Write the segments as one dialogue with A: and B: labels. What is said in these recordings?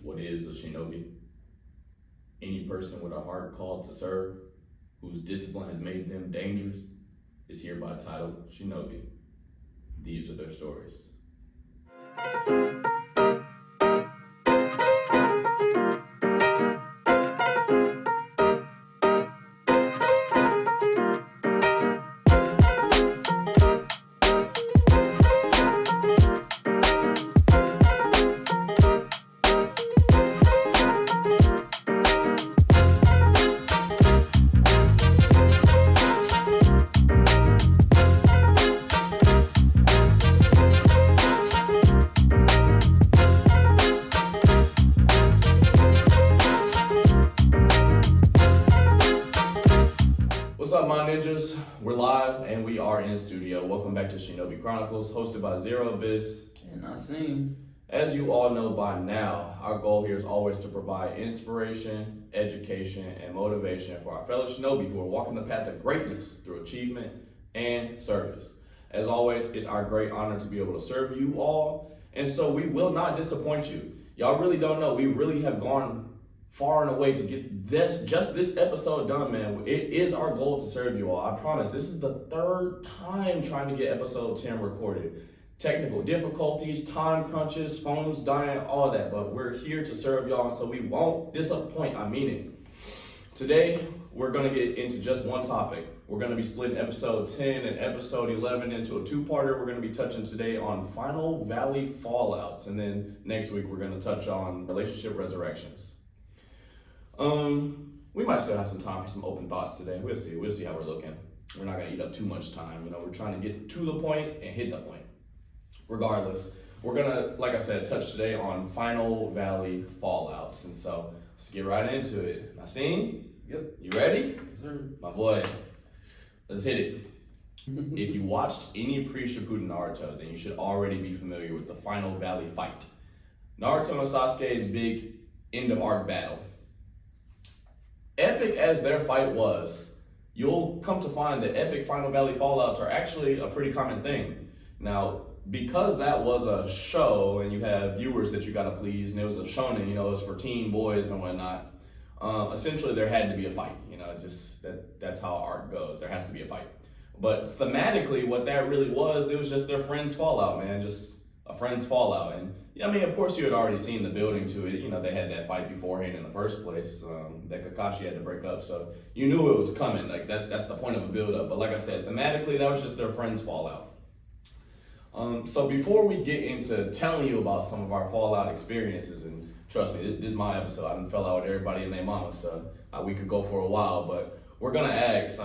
A: What is a shinobi? Any person with a heart called to serve, whose discipline has made them dangerous, is hereby titled Shinobi. These are their stories. What's up, my ninjas? We're live and we are in studio. Welcome back to Shinobi Chronicles, hosted by Zero Abyss
B: and Naseem.
A: As you all know by now, our goal here is always to provide inspiration, education, and motivation for our fellow shinobi who are walking the path of greatness through achievement and service. As always, it's our great honor to be able to serve you all, and so we will not disappoint you. Y'all really don't know, we really have gone far and away to get this episode done, man. It is our goal to serve you all. I promise. This is the third time trying to get episode 10 recorded. Technical difficulties, time crunches, phones dying, all that. But we're here to serve y'all, and so we won't disappoint. I mean it. Today, we're going to get into just one topic. We're going to be splitting episode 10 and episode 11 into a two-parter. We're going to be touching today on Final Valley fallouts. And then next week, we're going to touch on relationship resurrections. We might still have some time for some open thoughts today. We'll see how we're looking. We're not gonna eat up too much time. We're trying to get to the point and hit the point. Regardless, we're gonna, like I said, touch today on Final Valley fallouts. And so let's get right into it. Naseem?
B: Yep.
A: You ready?
B: Yes, sir.
A: My boy, let's hit it. If you watched any pre-Shippuden Naruto, then you should already be familiar with the Final Valley fight. Naruto and Sasuke's big end of arc battle. Epic as their fight was, you'll come to find that epic Final Valley fallouts are actually a pretty common thing. Now, because that was a show and you have viewers that you gotta please, and it was a shonen, it was for teen boys and whatnot, essentially there had to be a fight, that's how art goes, there has to be a fight. But thematically, what that really was, it was just their friends' fallout, man, just a friend's fallout. And of course you had already seen the building to it. They had that fight beforehand in the first place that Kakashi had to break up. So you knew it was coming. Like that's the point of a build-up. But like I said, thematically, that was just their friends' fallout. So before we get into telling you about some of our fallout experiences, and trust me, this is my episode. I done fell out with everybody and their mama, so we could go for a while. But we're gonna ask,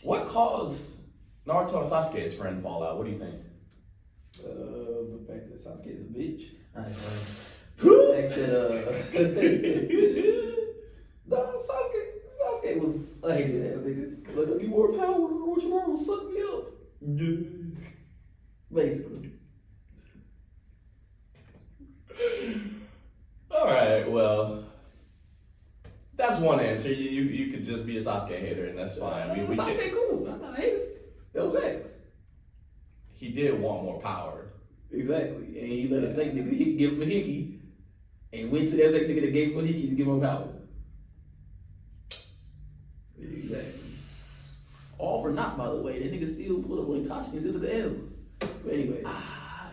A: what caused Naruto and Sasuke's friend fallout? What do you think?
B: The fact that Sasuke is a bitch. The fact that Sasuke was a hated ass nigga. Like, I need more power. Orochimaru will suck me up. Basically.
A: All right, well, that's one answer. You could just be a Sasuke hater, and that's fine.
B: Sasuke cool. I'm not hating. That was facts.
A: He did want more power.
B: Exactly. And he let a snake nigga give him a hickey and went to that snake nigga that gave him a hickey to give him power. Exactly. All for naught, by the way. That nigga still put up with Itachi and still took the L. But anyway.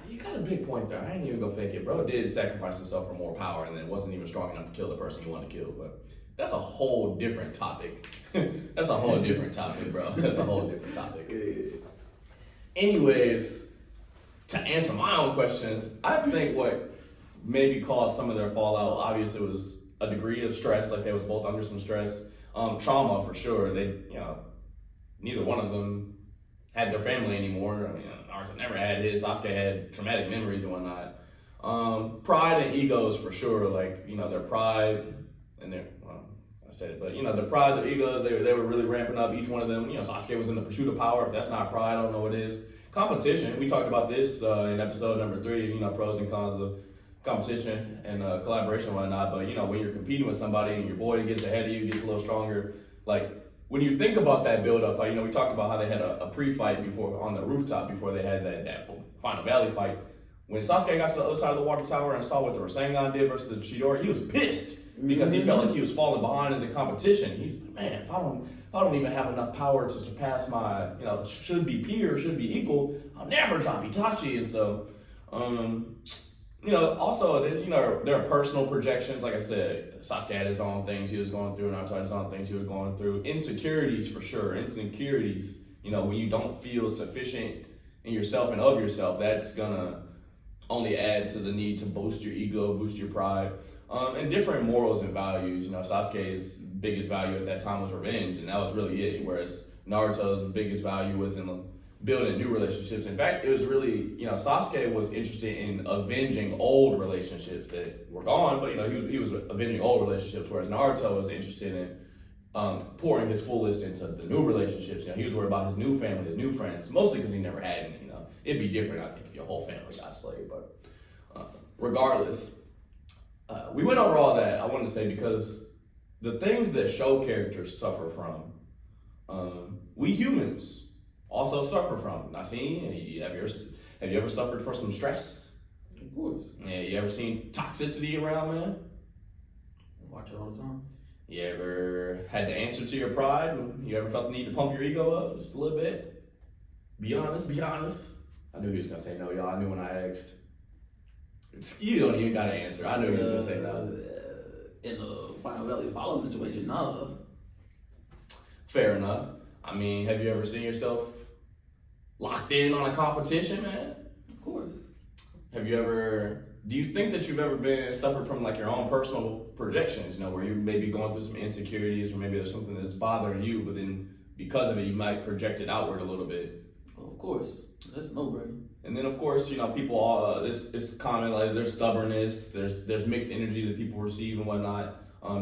A: You got a big point there. I ain't even gonna fake it. Bro did sacrifice himself for more power and then wasn't even strong enough to kill the person he wanted to kill. But that's a whole different topic. That's a whole different topic, bro. That's a whole different topic. Anyways, to answer my own questions, I think what maybe caused some of their fallout obviously was a degree of stress, like they was both under some stress. Trauma for sure. They, neither one of them had their family anymore. Naruto never had his. Sasuke had traumatic memories and whatnot. Pride and egos for sure, like, their pride and their, I said it, but their pride, their egos, they were really ramping up, each one of them. Sasuke was in the pursuit of power. If that's not pride, I don't know what is. Competition, we talked about this in episode number 3, pros and cons of competition and collaboration and whatnot. But when you're competing with somebody and your boy gets ahead of you, gets a little stronger, like when you think about that build-up fight, we talked about how they had a pre-fight before on the rooftop before they had that Final Valley fight. when Sasuke got to the other side of the water tower and saw what the Rasengan did versus the Chidori, he was pissed because he felt like he was falling behind in the competition. He's like, man, if I don't even have enough power to surpass my, should be peer, should be equal, I'll never drop Itachi. And so, also, there are personal projections. Like I said, Sasuke had his own things he was going through, Naruto had his own things he was going through. Insecurities, for sure. Insecurities, when you don't feel sufficient in yourself and of yourself, that's gonna only add to the need to boost your ego, boost your pride. And different morals and values. Sasuke's biggest value at that time was revenge, and that was really it. Whereas Naruto's biggest value was in building new relationships. In fact, it was really, Sasuke was interested in avenging old relationships that were gone, but he was avenging old relationships, whereas Naruto was interested in pouring his fullest into the new relationships. He was worried about his new family, his new friends, mostly because he never had any. It'd be different, I think, if your whole family got slayed. But regardless, we went over all that, I want to say, because the things that show characters suffer from, we humans also suffer from. Naseem, have you ever suffered from some stress?
B: Of course.
A: Yeah, you ever seen toxicity around, man?
B: Watch it all the time. You
A: ever had to answer to your pride? You ever felt the need to pump your ego up just a little bit? Be honest. I knew he was gonna say no, y'all. I knew when I asked. You don't even gotta answer. I knew he was gonna say no.
B: In the Final Valley follow situation, no.
A: Fair enough. Have you ever seen yourself locked in on a competition, man?
B: Of course.
A: Do you think that you've ever suffered from like your own personal projections, where you may be going through some insecurities, or maybe there's something that's bothering you, but then because of it, you might project it outward a little bit?
B: Well, of course. That's no-brainer.
A: And then, of course, people, it's common, like there's stubbornness, there's mixed energy that people receive and whatnot.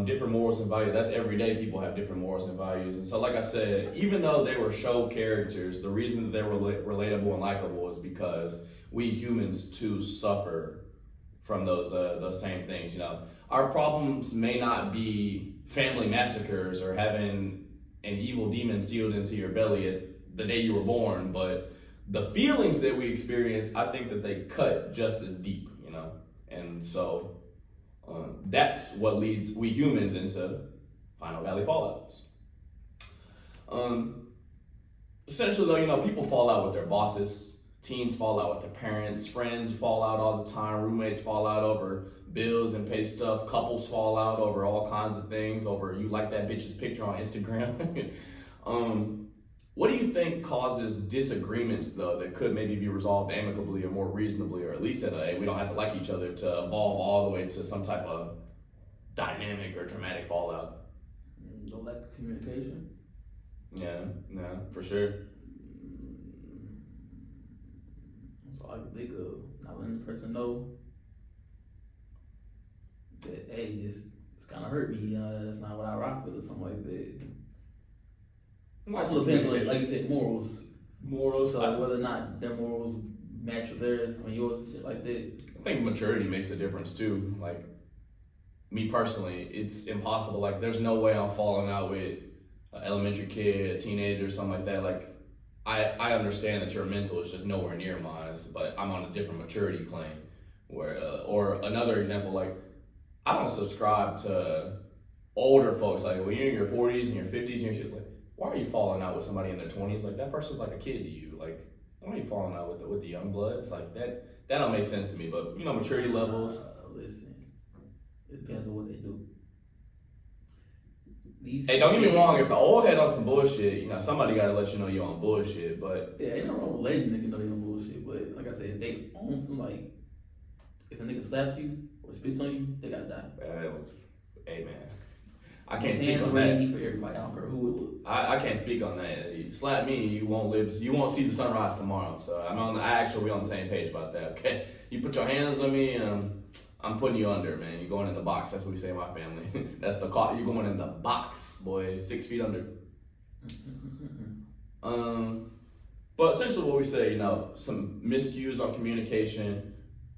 A: Different morals and values. That's every day. People have different morals and values. And so, like I said, even though they were show characters, the reason that they were relatable and likable is because we humans too suffer from those same things. Our problems may not be family massacres or having an evil demon sealed into your belly at the day you were born, but the feelings that we experience, I think that they cut just as deep. And so. That's what leads we humans into Final Valley fallouts. Essentially, though, people fall out with their bosses, teens fall out with their parents, friends fall out all the time, roommates fall out over bills and pay stuff, couples fall out over all kinds of things, over you like that bitch's picture on Instagram. What do you think causes disagreements, though, that could maybe be resolved amicably or more reasonably, or at least we don't have to like each other, to evolve all the way to some type of dynamic or dramatic fallout?
B: No lack of communication.
A: Yeah, for sure.
B: That's all I can think of. Not letting the person know that, hey, this kind of hurt me. That's not what I rock with, or something like that. Also depends on, like you said, morals. So whether or not their morals match with theirs, yours and shit like that.
A: I think maturity makes a difference too. Like, me personally, it's impossible. Like, there's no way I'm falling out with an elementary kid, a teenager, something like that. Like, I understand that your mental is just nowhere near mine, but I'm on a different maturity plane. Or another example, like, I don't subscribe to older folks. Like, when you're in your 40s and your 50s and your shit, like, why are you falling out with somebody in their 20s? Like, that person's like a kid to you. Like, why are you falling out with the young bloods? Like, that don't make sense to me. But, maturity levels.
B: Listen, it depends on what they do.
A: Hey, don't get me wrong. If the old head on some bullshit, somebody got to let you know you're on bullshit. But
B: yeah, ain't no wrong with letting nigga know you're on bullshit. But like I said, if they own some, like, if a nigga slaps you or spits on you, they gotta die.
A: Hey, man. I can't speak on that.
B: For everybody. I don't care who it was.
A: I can't speak on that. You slap me, you won't see the sunrise tomorrow. So we on the same page about that. Okay, you put your hands on me, I'm putting you under, man. You're going in the box. That's what we say in my family. That's the call. You're going in the box, boy. 6 feet under. But essentially, what we say, some miscues on communication,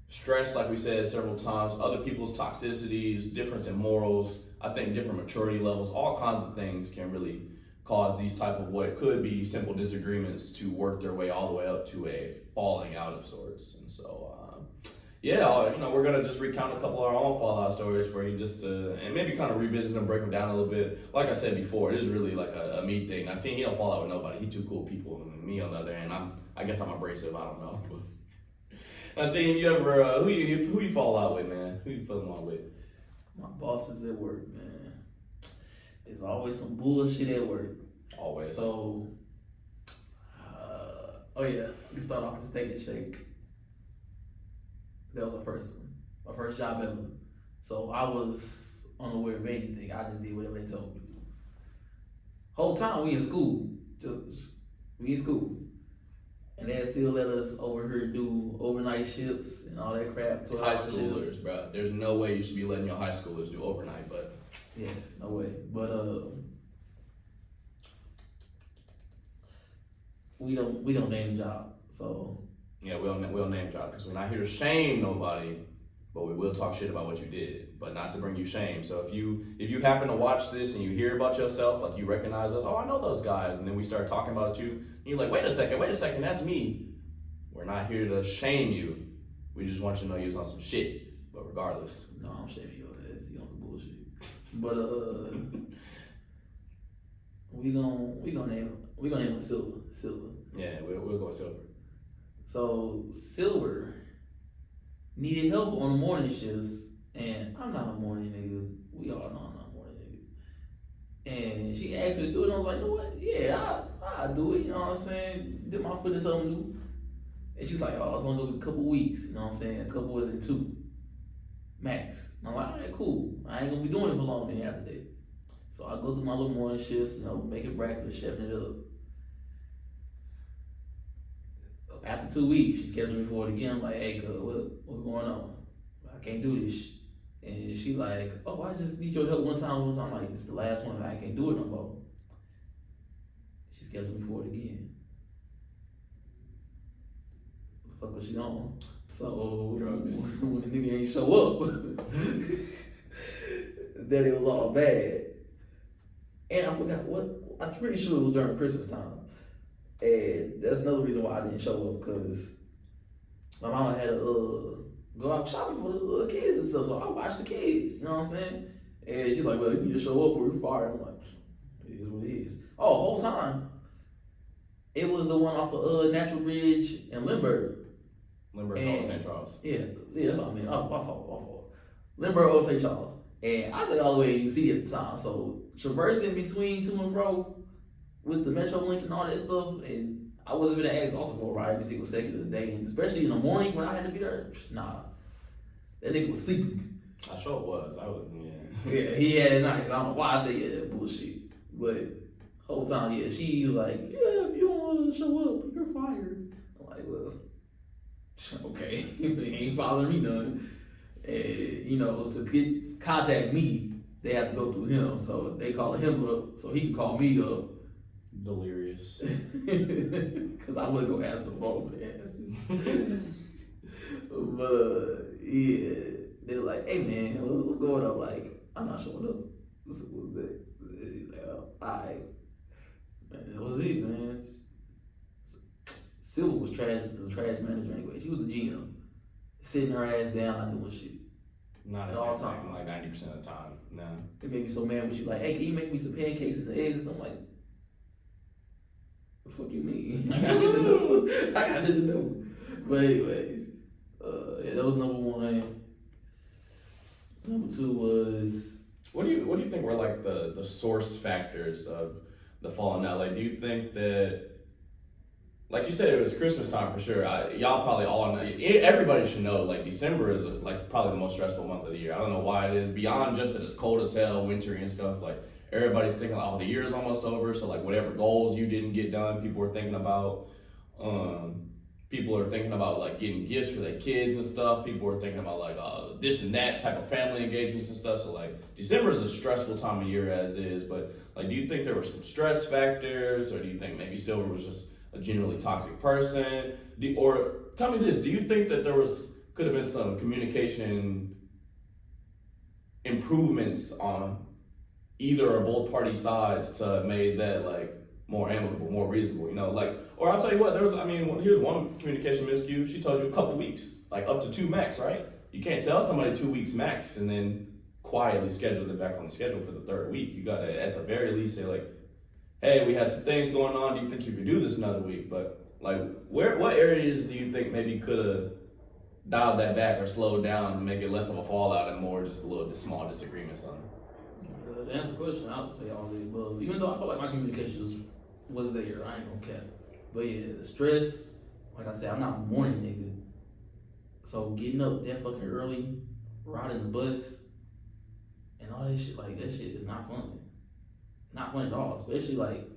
A: stress, like we said several times, other people's toxicities, difference in morals. I think different maturity levels, all kinds of things can really cause these type of what could be simple disagreements to work their way all the way up to a falling out of sorts. And so yeah, we're gonna just recount a couple of our own Fallout stories for you, just to and maybe kind of revisit them, break them down a little bit. Like I said before, it is really like a me thing. I seen he don't fall out with nobody. He too cool people. And me on the other hand, I guess I'm abrasive. I don't know. I seen you ever who you fall out with, man? Who you falling out with?
B: My bosses at work, man. There's always some bullshit at work.
A: Always.
B: So, oh yeah, we start off with Steak and Shake. That was our first one, my first job ever. So I was unaware of anything. I just did whatever they told me to do. Whole time we in school, we in school, and they still let us over here do overnight shifts and all that crap.
A: High schoolers, bro. There's no way you should be letting your high schoolers do overnight, but
B: yes, no way. But we don't name job, so.
A: Yeah, we'll name drop because we're not here to shame nobody, but we will talk shit about what you did, but not to bring you shame. So if you happen to watch this and you hear about yourself, like you recognize us, oh, I know those guys, and then we start talking about you, and you're like, wait a second, that's me. We're not here to shame you. We just want you to know you was on some shit. But regardless,
B: no, I'm shaming you on that. You on some bullshit. But we gonna name him Silver.
A: Yeah, we'll go with Silver.
B: So Silver needed help on the morning shifts, and I'm not a morning nigga. We all know I'm not a morning nigga. And she asked me to do it, and I was like, you know what? Yeah, I'll do it. You know what I'm saying? Dip my foot in something new. And she's like, oh, it's gonna do a couple weeks. You know what I'm saying? A couple is in 2 max. And I'm like, all right, cool. I ain't gonna be doing it for long then after that. So I go through my little morning shifts, making breakfast, chefing it up. After 2 weeks, she scheduled me for it again. I'm like, hey, cuz, what's going on? I can't do this. And she like, oh, I just need your help one time. I'm like, it's the last one. I can't do it no more. She scheduled me for it again. What the fuck was she on? So
A: Drugs.
B: When the nigga ain't show up, then it was all bad. And I forgot what. I'm pretty sure it was during Christmas time. And that's another reason why I didn't show up, because my mama had to go out shopping for the kids and stuff, so I watched the kids, you know what I'm saying? And she's like, well, you need to show up or you're fired. I'm like, it is what it is. Oh, whole time, it was the one off of Natural Bridge and Lindbergh.
A: Lindbergh, St. Charles.
B: Yeah, that's what I mean. Oh, my fault. Lindbergh, Old St. Charles. And I stayed all the way in UC at the time, so traversing between to and fro with the Metro Link and all that stuff, and I wasn't gonna ask also for a ride every single second of the day, and especially in the morning when I had to be there. Nah, that nigga was sleeping.
A: I sure was. I was, yeah.
B: Yeah, he had nights. I don't know why I say yeah, that bullshit, but whole time, yeah, she was like, yeah, if you don't want to show up, you're fired. I'm like, well, okay, he ain't bothering me none. And to contact me, they have to go through him, so they call him up so he can call me up.
A: Delirious.
B: Because I wasn't going to answer the phone for the answers. But, yeah, they're like, hey, man, what's going on? Like, I'm not showing up. What's that? He's like, oh, all right. Man, that was it, man. Silver was a trash manager anyway. She was the GM. Sitting her ass down, not doing shit.
A: Not at all times. Like 90% of the time. No.
B: It made me so mad when she like, hey, can you make me some pancakes and some eggs and something? Like, the fuck you mean? I got shit to do. But anyways, yeah, that was number 1. Number 2 was.
A: What do you think were like the source factors of the fall in LA? Do you think that, like you said, it was Christmas time for sure. Y'all probably all know. Everybody should know. Like December is like probably the most stressful month of the year. I don't know why it is. Beyond just that it's cold as hell, wintry and stuff. Like everybody's thinking, oh, the year's almost over. So like whatever goals you didn't get done, people are thinking about. People are thinking about like getting gifts for their kids and stuff. People are thinking about like this and that type of family engagements and stuff. So like December is a stressful time of year as is. But like, do you think there were some stress factors, or do you think maybe Silver was just a genuinely toxic person? Or tell me this, do you think that there could have been some communication improvements on either or both party sides to have made that like more amicable, more reasonable, you know, like, or I'll tell you what, here's one communication miscue. She told you a couple weeks, like up to 2 max, right? You can't tell somebody 2 weeks max and then quietly schedule them back on the schedule for the 3rd week. You gotta, at the very least, say like, hey, we have some things going on. Do you think you could do this another week? But like, what areas do you think maybe could have dialed that back or slowed down to make it less of a fallout and more just a little small disagreements on?
B: To answer the question, I would say all the above. Even though I feel like my communication was there, I ain't gonna cap. But yeah, the stress, like I said, I'm not a morning nigga. So getting up that fucking early, riding the bus, and all that shit, like that shit is not fun. Not fun at all. Especially like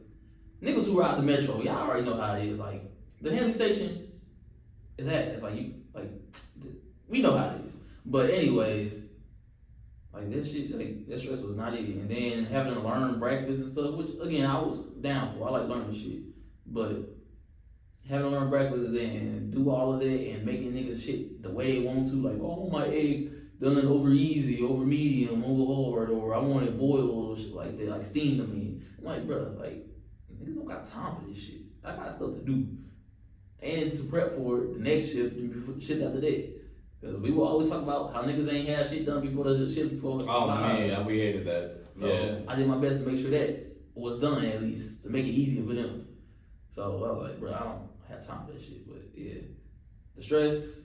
B: niggas who ride the metro, y'all already know how it is. Like the Henley station is that. It's like we know how it is. But anyways, like that shit, like that stress was not it. And then having to learn breakfast and stuff, which again I was down for. I like learning shit. But having to learn breakfast and then do all of that and making niggas shit the way they want to, like, oh, I want my egg done over easy, over medium, over hard, or I want it boiled or shit like that, like steamed. I mean, I'm like, bro, like niggas don't got time for this shit. I got stuff to do. And to prep for the next shift and shit after that. Because we will always talk about how niggas ain't had shit done before the shit before.
A: Oh man, we hated that.
B: So
A: yeah.
B: I did my best to make sure that was done at least to make it easier for them. So I was like, bro, I don't have time for that shit. But yeah, the stress,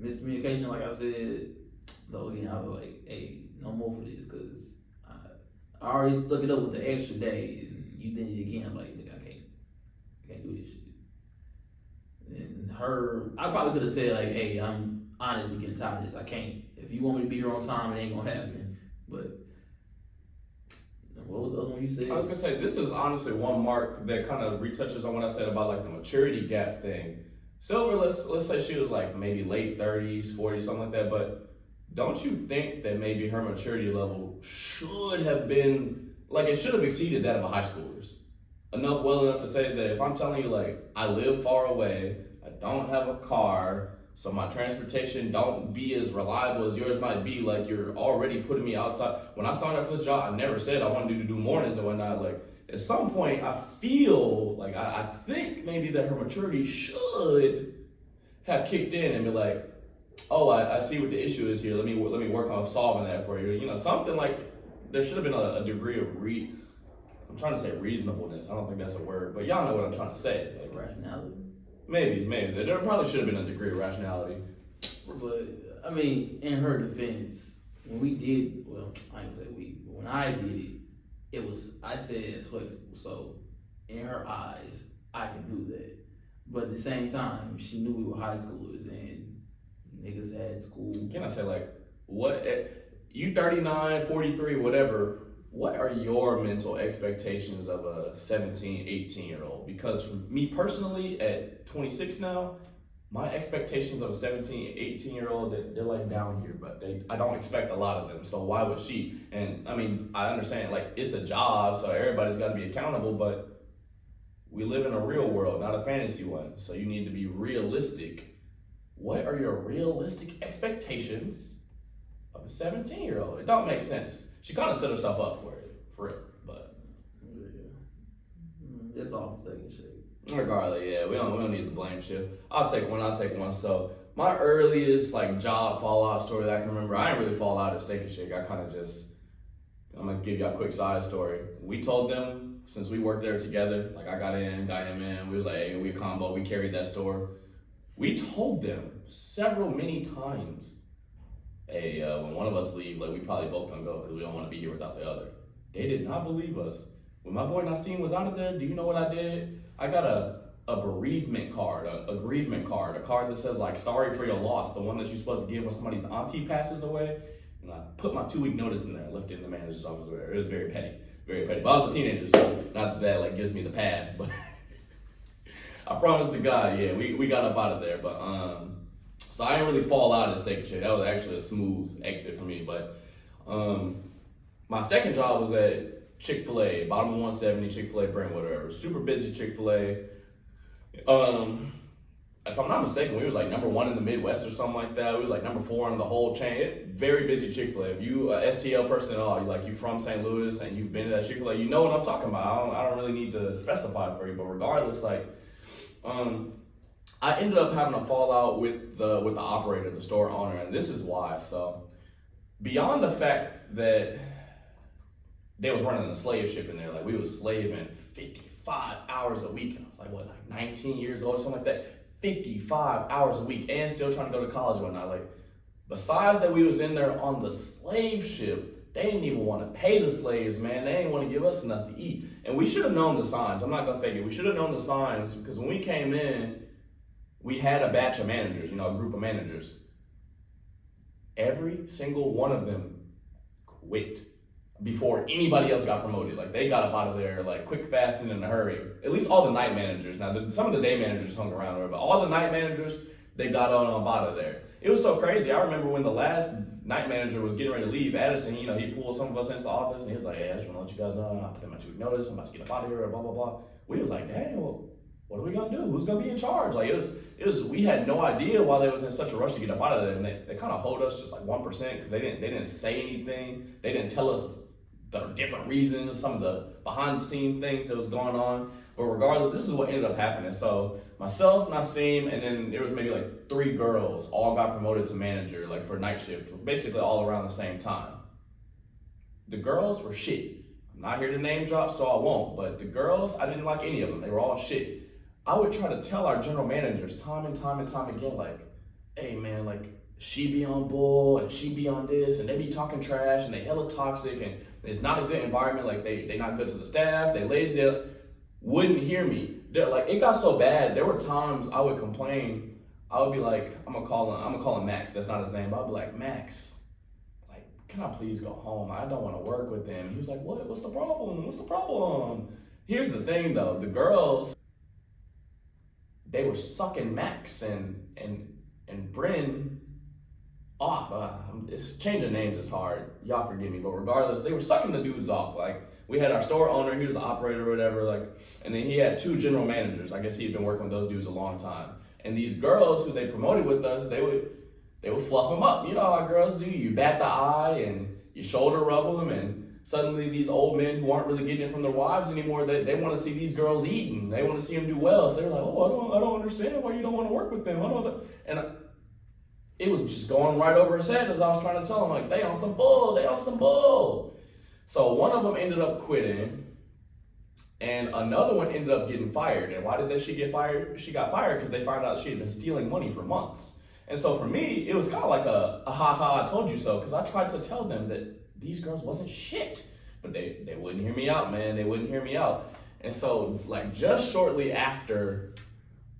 B: miscommunication, like I said, though again, I was like, hey, no more for this because I already stuck it up with the extra day and you did it again. I'm like, nigga, I can't do this shit. And I probably could have said like, hey, I'm honestly getting tired of this. I can't. If you want me to be here on time, it ain't gonna happen. But what was the other one you said?
A: I was gonna say this is honestly one mark that kind of retouches on what I said about like the maturity gap thing. Silver, let's say she was like maybe late 30s, 40s, something like that. But don't you think that maybe her maturity level should have been like it should have exceeded that of a high schooler's? Well enough to say that if I'm telling you like I live far away, I don't have a car, so my transportation don't be as reliable as yours might be, like you're already putting me outside. When I signed up for this job, I never said I wanted you to do mornings and whatnot. Like at some point I feel like I think maybe that her maturity should have kicked in and be like, oh, I see what the issue is here. Let me work on solving that for you. You know, something like there should have been a degree of I'm trying to say reasonableness. I don't think that's a word, but y'all know what I'm trying to say. Like
B: rationality.
A: Maybe. There probably should have been a degree of rationality.
B: But I mean, in her defense, when we did, well, I ain't gonna say we, but when I did it, I said it's flexible. So in her eyes, I can do that. But at the same time, she knew we were high schoolers and niggas had school.
A: Can I say like, what, you 39, 43, whatever, what are your mental expectations of a 17, 18-year-old? Because for me personally, at 26 now, my expectations of a 17, 18-year-old, they're like down here, but I don't expect a lot of them. So why would she? And I mean, I understand like it's a job, so everybody's got to be accountable, but we live in a real world, not a fantasy one. So you need to be realistic. What are your realistic expectations of a 17-year-old? It don't make sense. She kind of set herself up for it, for real, but
B: yeah, it's all second shit.
A: Regardless, yeah, we don't need the blame shift. I'll take one. So my earliest like job fallout story that I can remember, I didn't really fall out at Steak and Shake. I'm gonna give you a quick side story. We told them since we worked there together, like I got him in. We was like, hey, we a combo. We carried that store. We told them many times. Hey, when one of us leave, like we probably both gonna go because we don't want to be here without the other. They did not believe us. When my boy Naseem was out of there, do you know what I did? I got a bereavement card, a grievement card, a card that says like sorry for your loss, the one that you're supposed to give when somebody's auntie passes away. And I put my 2-week notice in there, left it in the manager's office. It was very petty, very petty. But I was a teenager, so not that like gives me the pass, but I promise to God, yeah, we got up out of there, but so I didn't really fall out of Steak and Shake. That was actually a smooth exit for me. But my second job was at Chick-fil-A, bottom of 170, Chick-fil-A, Brentwood, whatever. Super busy Chick-fil-A. If I'm not mistaken, we was like number 1 in the Midwest or something like that. We was like number 4 in the whole chain. very busy Chick-fil-A. If you STL person at all, you from St. Louis and you've been to that Chick-fil-A, you know what I'm talking about. I don't really need to specify it for you, but regardless, I ended up having a fallout with the operator, the store owner, and this is why. So beyond the fact that they was running a slave ship in there, like we was slaving 55 hours a week, and I was like 19 years old or something like that, 55 hours a week, and still trying to go to college and whatnot. Like, besides that we was in there on the slave ship, they didn't even want to pay the slaves, man. They didn't want to give us enough to eat. And we should have known the signs. I'm not gonna fake it. We should have known the signs, because when we came in, we had a batch of managers, a group of managers. Every single one of them quit before anybody else got promoted. Like, they got up out of there like quick, fast, and in a hurry. At least all the night managers. Now, some of the day managers hung around, but all the night managers, they got on out of there. It was so crazy. I remember when the last night manager was getting ready to leave, Addison, he pulled some of us into the office, and he was like, hey, I just want to let you guys know, I put in my 2-week notice, I'm about to get up out of here, blah, blah, blah. We was like, dang, well, what are we gonna do? Who's gonna be in charge? Like, it was. We had no idea why they was in such a rush to get up out of there, and they kind of hold us just like 1%, because they didn't say anything. They didn't tell us the different reasons, some of the behind the scene things that was going on. But regardless, this is what ended up happening. So myself, Naseem, and then there was maybe like 3 girls all got promoted to manager, like for night shift, basically all around the same time. The girls were shit. I'm not here to name drop, so I won't. But the girls, I didn't like any of them. They were all shit. I would try to tell our general managers time and time again, like, hey man, like, she be on bull and she be on this, and they be talking trash and they hella toxic, and it's not a good environment. Like, they not good to the staff, they lazy, they wouldn't hear me. Like, it got so bad, there were times I would complain. I would be like, I'm gonna call him Max, that's not his name, but I'd be like, Max, like, can I please go home? I don't want to work with them. And he was like, what's the problem? Here's the thing though, the girls, they were sucking Max and Bryn off. It's changing names is hard. Y'all forgive me, but regardless, they were sucking the dudes off. Like, we had our store owner, he was the operator or whatever, like, and then he had 2 general managers. I guess he had been working with those dudes a long time. And these girls who they promoted with us, they would fluff them up. You know how girls do. You bat the eye and you shoulder rub them, and suddenly these old men who aren't really getting it from their wives anymore, they want to see these girls eating. They want to see them do well. So they're like, oh, I don't understand why you don't want to work with them. And it was just going right over his head as I was trying to tell him, like, they on some bull. So one of them ended up quitting, and another one ended up getting fired. And why did she get fired? She got fired because they found out she had been stealing money for months. And so for me, it was kind of like a ha, I told you so, because I tried to tell them that these girls wasn't shit, but they wouldn't hear me out, man. They wouldn't hear me out. And so, like, just shortly after,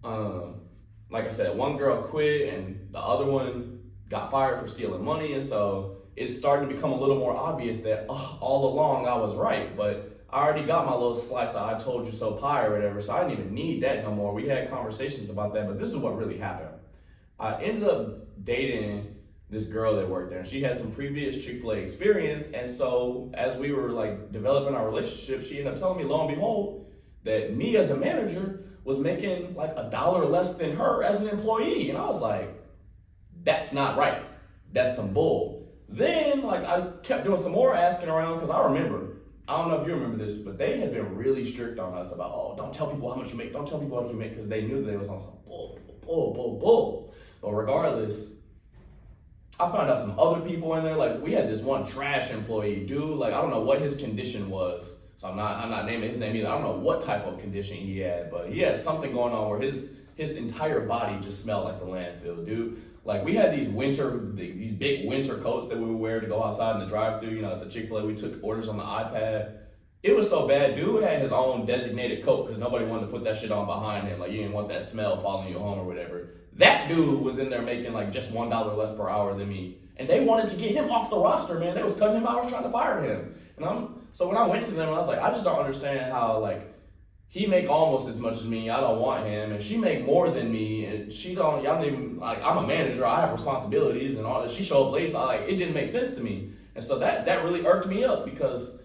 A: like I said, one girl quit and the other one got fired for stealing money. And so it started to become a little more obvious that all along I was right, but I already got my little slice of I told you so pie or whatever, so I didn't even need that no more. We had conversations about that, but this is what really happened. I ended up dating this girl that worked there, and she had some previous Chick-fil-A experience, and so as we were like developing our relationship, she ended up telling me, lo and behold, that me as a manager was making like $1 less than her as an employee. And I was like, that's not right. That's some bull. Then like I kept doing some more asking around, because I don't know if you remember this, but they had been really strict on us about, oh, don't tell people how much you make, because they knew that they was on some bull. But regardless, I found out some other people in there. Like, we had this one trash employee, dude. Like, I don't know what his condition was, so I'm not naming his name either. I don't know what type of condition he had, but he had something going on where his entire body just smelled like the landfill, dude. Like, we had these big winter coats that we would wear to go outside in the drive-thru. At the Chick-fil-A, we took orders on the iPad. It was so bad. Dude had his own designated coat because nobody wanted to put that shit on behind him. Like, you didn't want that smell following you home or whatever. That dude was in there making like just $1 less per hour than me. And they wanted to get him off the roster, man. They was cutting him hours trying to fire him. So when I went to them, I was like, I just don't understand how, like, he make almost as much as me. I don't want him. And she make more than me. And y'all don't even, like, I'm a manager. I have responsibilities and all that. She showed up late. Like, it didn't make sense to me. And so that really irked me up, because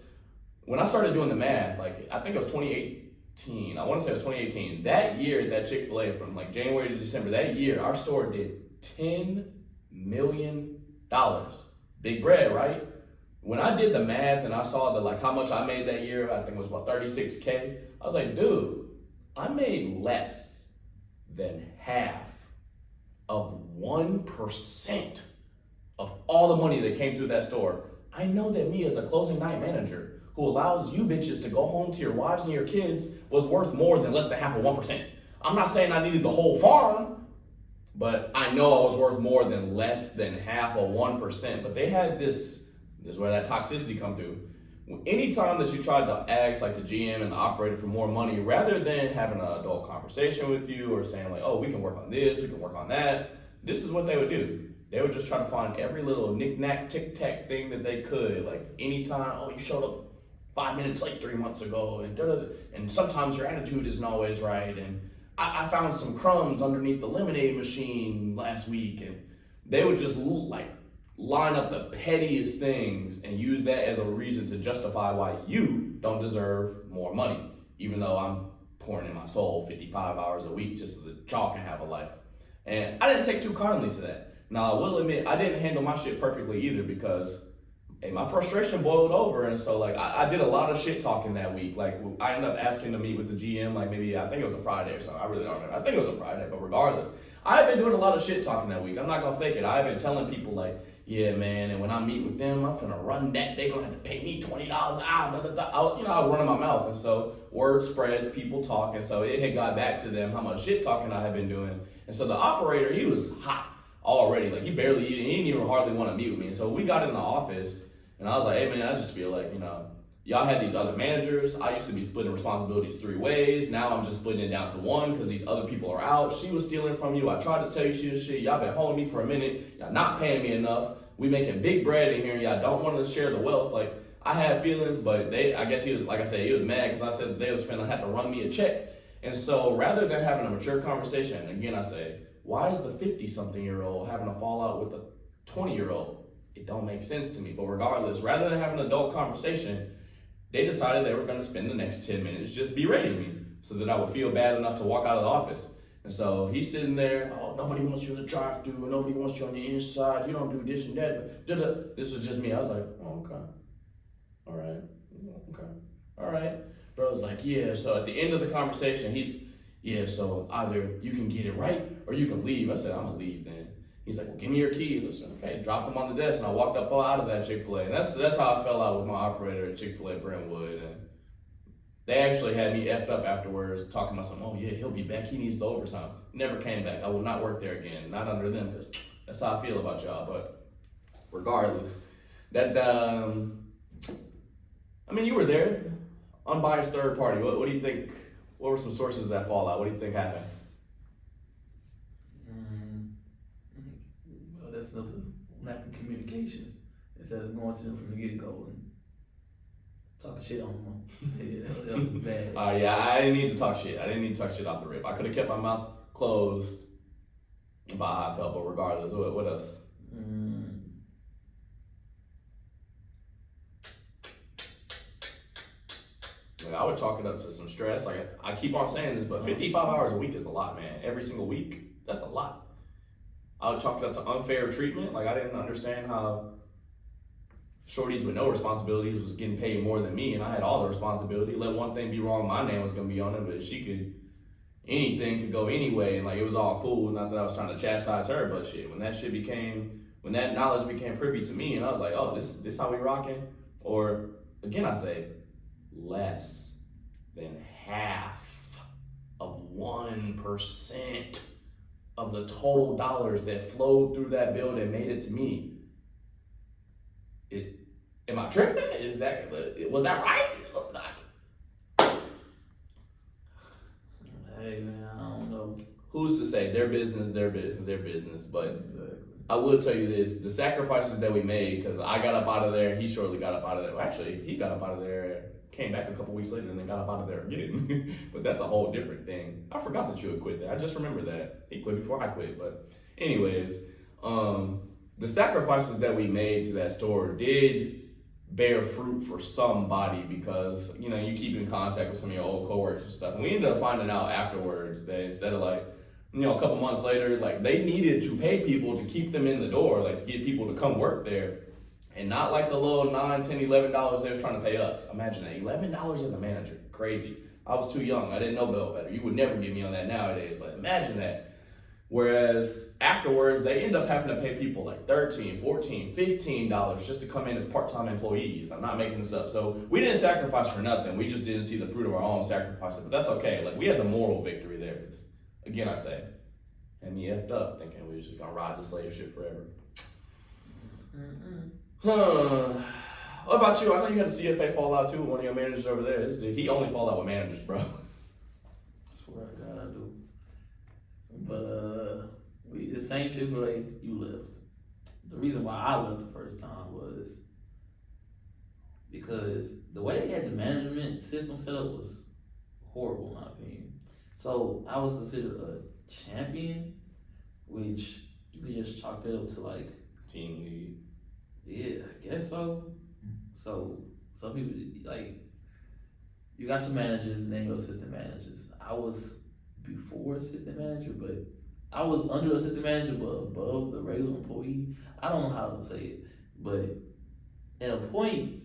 A: when I started doing the math, like, I think it was 2018. I want to say it was 2018. That year at that Chick-fil-A, from like January to December, that year, our store did $10 million big bread, right? When I did the math and I saw that like how much I made that year, I think it was about 36K. I was like, dude, I made less than half of 1% of all the money that came through that store. I know that me as a closing night manager who allows you bitches to go home to your wives and your kids was worth more than less than half of 1%. I'm not saying I needed the whole farm, but I know I was worth more than less than half of 1%. But they had this is where that toxicity come through. Anytime that you tried to ask like the GM and the operator for more money, rather than having an adult conversation with you or saying like, oh, we can work on this, we can work on that, this is what they would do. They would just try to find every little knick-knack, tic-tac thing that they could. Like anytime, oh, you showed up 5 minutes late 3 months ago, and sometimes your attitude isn't always right, and I found some crumbs underneath the lemonade machine last week, and they would just like line up the pettiest things and use that as a reason to justify why you don't deserve more money, even though I'm pouring in my soul 55 hours a week just so that y'all can have a life. And I didn't take too kindly to that. Now, I will admit, I didn't handle my shit perfectly either because my frustration boiled over. And so, like, I did a lot of shit talking that week. Like, I ended up asking to meet with the GM, like, maybe, I think it was a Friday or something. I really don't remember. I think it was a Friday, but regardless, I've been doing a lot of shit talking that week. I'm not gonna fake it. I've been telling people, like, yeah, man, and when I meet with them, I'm gonna run that. They gonna have to pay me $20 an hour. I was running my mouth. And so, word spreads, people talk. And so, it had got back to them how much shit talking I had been doing. And so, the operator, he was hot already. Like, he didn't even hardly want to meet with me. And so, we got in the office. And I was like, hey man, I just feel like, y'all had these other managers. I used to be splitting responsibilities 3 ways. Now I'm just splitting it down to 1 because these other people are out. She was stealing from you. I tried to tell you she was shit. Y'all been holding me for a minute. Y'all not paying me enough. We making big bread in here. Y'all don't want to share the wealth. Like, I had feelings, but I guess he was, like I said, he was mad because I said that they was finna have to run me a check. And so rather than having a mature conversation, again, I say, why is the 50-something-year-old having a fallout with the 20-year-old? It don't make sense to me. But regardless, rather than having an adult conversation, they decided they were going to spend the next 10 minutes just berating me so that I would feel bad enough to walk out of the office. And so he's sitting there, oh, nobody wants you in the drive-thru, nobody wants you on the inside, you don't do this and that. This was just me. I was like, oh, okay. All right. Okay. All right. Bro's like, yeah. So at the end of the conversation, so either you can get it right or you can leave. I said, I'm going to leave then. He's like, well, give me your keys. I said, okay, dropped them on the desk, and I walked up out of that Chick-fil-A. And that's how I fell out with my operator at Chick-fil-A Brentwood. And they actually had me effed up afterwards, talking about something, oh yeah, he'll be back, he needs the overtime. Never came back. I will not work there again, not under them, because that's how I feel about y'all. But regardless, you were there, unbiased third party. What do you think, what were some sources of that fallout? What do you think happened?
B: That's another lack of communication instead of going to them from the get-go and talking shit on them. Yeah, that was bad.
A: I didn't need to talk shit. I didn't need to talk shit off the rip. I could have kept my mouth closed about how I felt, but regardless, what else? I would chalk it up to some stress. Like, I keep on saying this, but 55 hours a week is a lot, man. Every single week, that's a lot. I would chalk it up to unfair treatment. Like, I didn't understand how shorties with no responsibilities was getting paid more than me, and I had all the responsibility. Let one thing be wrong, my name was gonna be on it, but anything could go anyway, and like, it was all cool. Not that I was trying to chastise her, but shit, when that knowledge became privy to me, and I was like, oh, this how we rocking? Or, again, I say, less than half of 1% of the total dollars that flowed through that bill that made it to me. Am I tripping? Was that right?
B: Hey man, I don't know.
A: Who's to say? Their business, their business. But
B: Exactly.
A: I will tell you this: the sacrifices that we made, because I got up out of there, he shortly got up out of there. Well, actually, he got up out of there, came back a couple weeks later, and then got up out of there again. But that's a whole different thing. I forgot that you had quit there. I just remember that. He quit before I quit. But anyways, the sacrifices that we made to that store did bear fruit for somebody, because, you keep in contact with some of your old coworkers and stuff. And we ended up finding out afterwards that instead of a couple months later, like, they needed to pay people to keep them in the door, like to get people to come work there. And not like the little $9, $10, $11 they was trying to pay us. Imagine that. $11 as a manager. Crazy. I was too young. I didn't know better. You would never get me on that nowadays, but imagine that. Whereas afterwards, they end up having to pay people like $13, $14, $15 just to come in as part-time employees. I'm not making this up. So we didn't sacrifice for nothing. We just didn't see the fruit of our own sacrifice. But that's okay. Like, we had the moral victory there. Because, again, I say, and me effed up thinking we was just going to ride the slave ship forever. What about you? I know you had a CFA fallout too with one of your managers over there. He only fall out with managers, bro.
B: Swear to God, I do. But the same Chick-fil-A you left. The reason why I left the first time was because the way they had the management system set up was horrible, in my opinion. So I was considered a champion, which you could just chalk it up to like
A: team lead.
B: Yeah, I guess so. So some people like you got your managers and then your assistant managers. I was before assistant manager, but I was under assistant manager, but above the regular employee. I don't know how to say it, but at a point,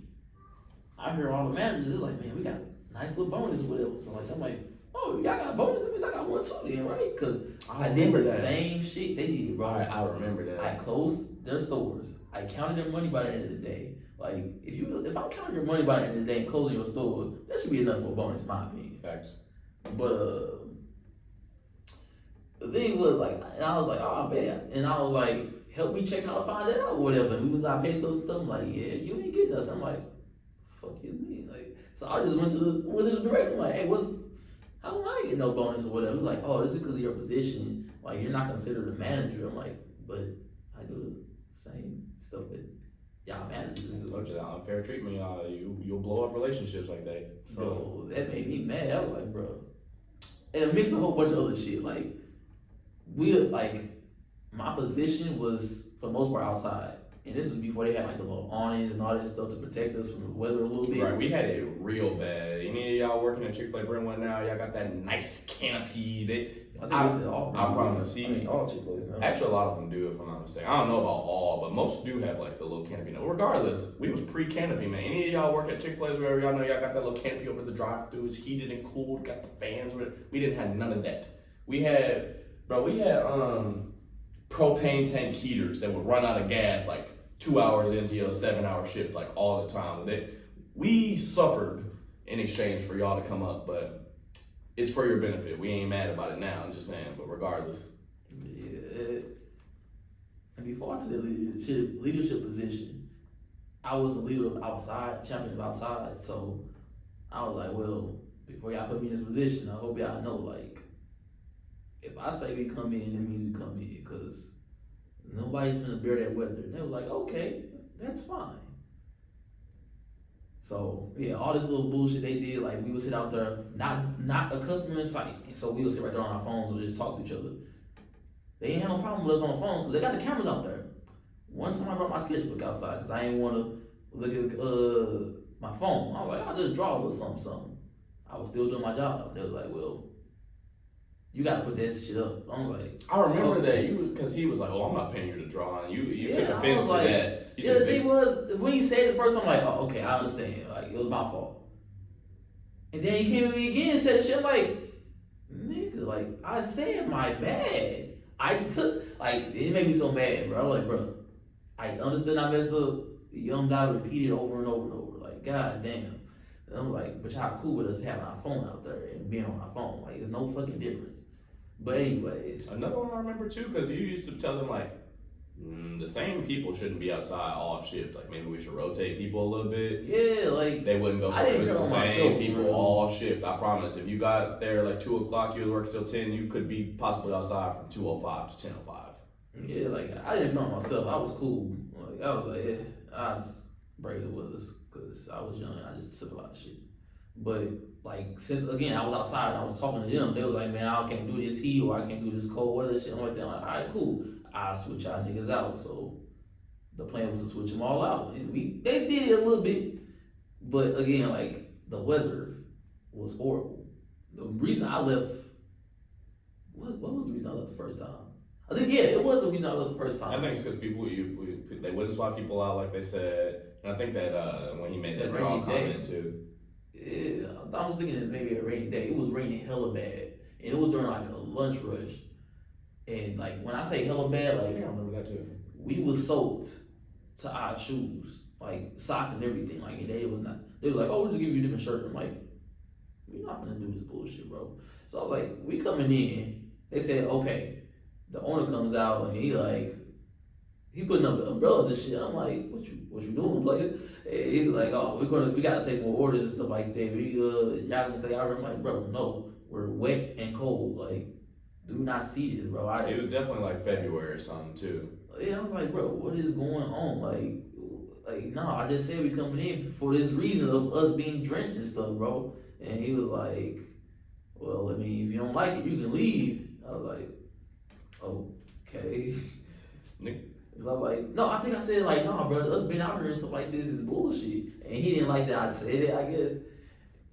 B: I hear all the managers. It's like, man, we got a nice little bonus or whatever. So like, I'm like, oh, y'all got a bonus? That means I got one too, then, right? Because I did the same shit they did, bro.
A: I remember that.
B: I closed their stores. I counted their money by the end of the day. Like, if I'm counting your money by the end of the day and closing your store, that should be enough for a bonus, in my opinion.
A: Facts.
B: But the thing was like, and I was like, oh, man, and I was like, help me check how to find it out, or whatever. And we was like, pay stubs and stuff. I'm like, yeah, you ain't getting nothing. I'm like, fuck you, me. Like, so I just went to the director. I'm like, hey, how am I getting no bonus or whatever? He was like, oh, this is because of your position. Like, you're not considered a manager. I'm like, but I do the same stuff that y'all managers do.
A: Told you that unfair treatment, you'll blow up relationships like that.
B: So that made me mad. I was like, bro. And it mixed a whole bunch of other shit. Like, my position was for the most part outside. And this was before they had like the little awnings and all that stuff to protect us from the weather a little bit.
A: Right, we had it real bad. Any of y'all working at Chick-fil-A Brentwood now, y'all got that nice canopy. I promise.
B: All Chick-fil-A's now.
A: Actually, a lot of them do, if I'm not mistaken. I don't know about all, but most do have like the little canopy now. Regardless, we was pre-canopy, man. Any of y'all work at Chick-fil-A's, wherever y'all know y'all got that little canopy over the drive-thru. It's heated and cooled, got the fans with it. We didn't have none of that. We had propane tank heaters that would run out of gas like 2 hours into your 7-hour shift, like all the time. We suffered in exchange for y'all to come up, but it's for your benefit. We ain't mad about it now, I'm just saying, but regardless.
B: Yeah. And before I took the leadership position, I was the leader of outside, champion of outside. So I was like, well, before y'all put me in this position, I hope y'all know, like, if I say we come in, it means we come in, because nobody's gonna bear that weather. And they were like, okay, that's fine. So yeah, all this little bullshit they did, like we would sit out there, not a customer in sight, and so we would sit right there on our phones and just talk to each other. They didn't have no problem with us on phones because they got the cameras out there. One time I brought my sketchbook outside because I didn't want to look at my phone. I was like, I'll just draw a little something. I was still doing my job. And they was like, well, you gotta put that shit up. I'm like,
A: I remember that because he was like, "Oh, I'm not paying you to draw," and you took offense to
B: like,
A: that.
B: The thing was, when he said it first, I'm like, "Oh, okay, I understand. Like, it was my fault." And then he came to me again and said shit. I'm like, nigga, like I said, my bad. It made me so mad, bro. I was like, bro, I understood I messed up. The young guy repeated over and over and over. Like, god damn. And I was like, but y'all cool with us having our phone out there and being on our phone. Like, there's no fucking difference. But anyways.
A: Another one I remember too, because you used to tell them like, the same people shouldn't be outside all shift. Like, maybe we should rotate people a little bit.
B: Yeah, like.
A: They wouldn't go for it. It's the same people all shift. I promise. If you got there like 2 o'clock, you would work till 10, you could be possibly outside from 2:05 to 10:05.
B: Yeah, like, I didn't know myself. I was cool. Like, I was like, yeah, I just break the withers. Because I was young and I just took a lot of shit. But, like, since, again, I was outside and I was talking to them, they was like, man, I can't do this heat or I can't do this cold weather shit. I'm like, all right, cool. I'll switch y'all niggas out. So, the plan was to switch them all out. And they did it a little bit. But, again, like, the weather was horrible. The reason I left, what was the reason I left the first time? I think it was the reason I was the first time.
A: I think it's because they wouldn't swap people out like they said, and I think that when he made that draw comment too.
B: Yeah, I was thinking it maybe a rainy day. It was raining hella bad, and it was during like a lunch rush. And like when I say hella bad, like
A: I think I remember that too.
B: We was soaked to our shoes, like socks and everything. Like and they was like, oh, we'll just give you a different shirt. I'm like, we're not gonna do this bullshit, bro. So I was like, we coming in. They said, okay. The owner comes out and he putting up umbrellas and shit. I'm like, what you doing, player? He's like, oh, we gotta take more orders and stuff like that. Y'all gonna stay out. I'm like, bro, no, we're wet and cold. Like, do not see this, bro.
A: It was definitely like February or something too.
B: Yeah, I was like, bro, what is going on? Like, no, I just said we coming in for this reason of us being drenched and stuff, bro. And he was like, well, I mean, if you don't like it, you can leave. I was like, okay. I was like, no, I think I said like, nah, bro, us being out here and stuff like this is bullshit. And he didn't like that I said it, I guess.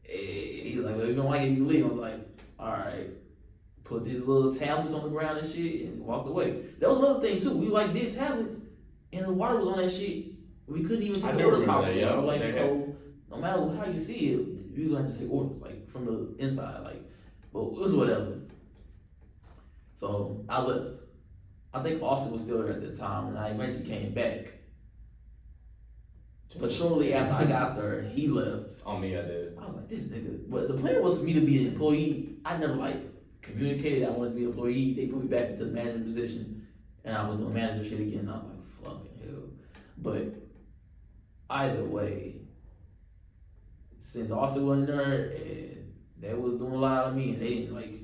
B: He was like, well, if you don't like it, you can leave. I was like, all right. Put these little tablets on the ground and shit and walked away. That was another thing too. We like did tablets and the water was on that shit. We couldn't even take the orders out. Like so, no matter how you see it, you gonna have to take orders like from the inside. Like, but it was whatever. So I left. I think Austin was still there at the time, and I eventually came back. But shortly after I got there, he left.
A: On me, I did.
B: I was like, this nigga. But the plan was for me to be an employee. I never like communicated I wanted to be an employee. They put me back into the manager position, and I was doing manager shit again. And I was like, fucking hell. But either way, since Austin wasn't there, and they was doing a lot of me, and they didn't like.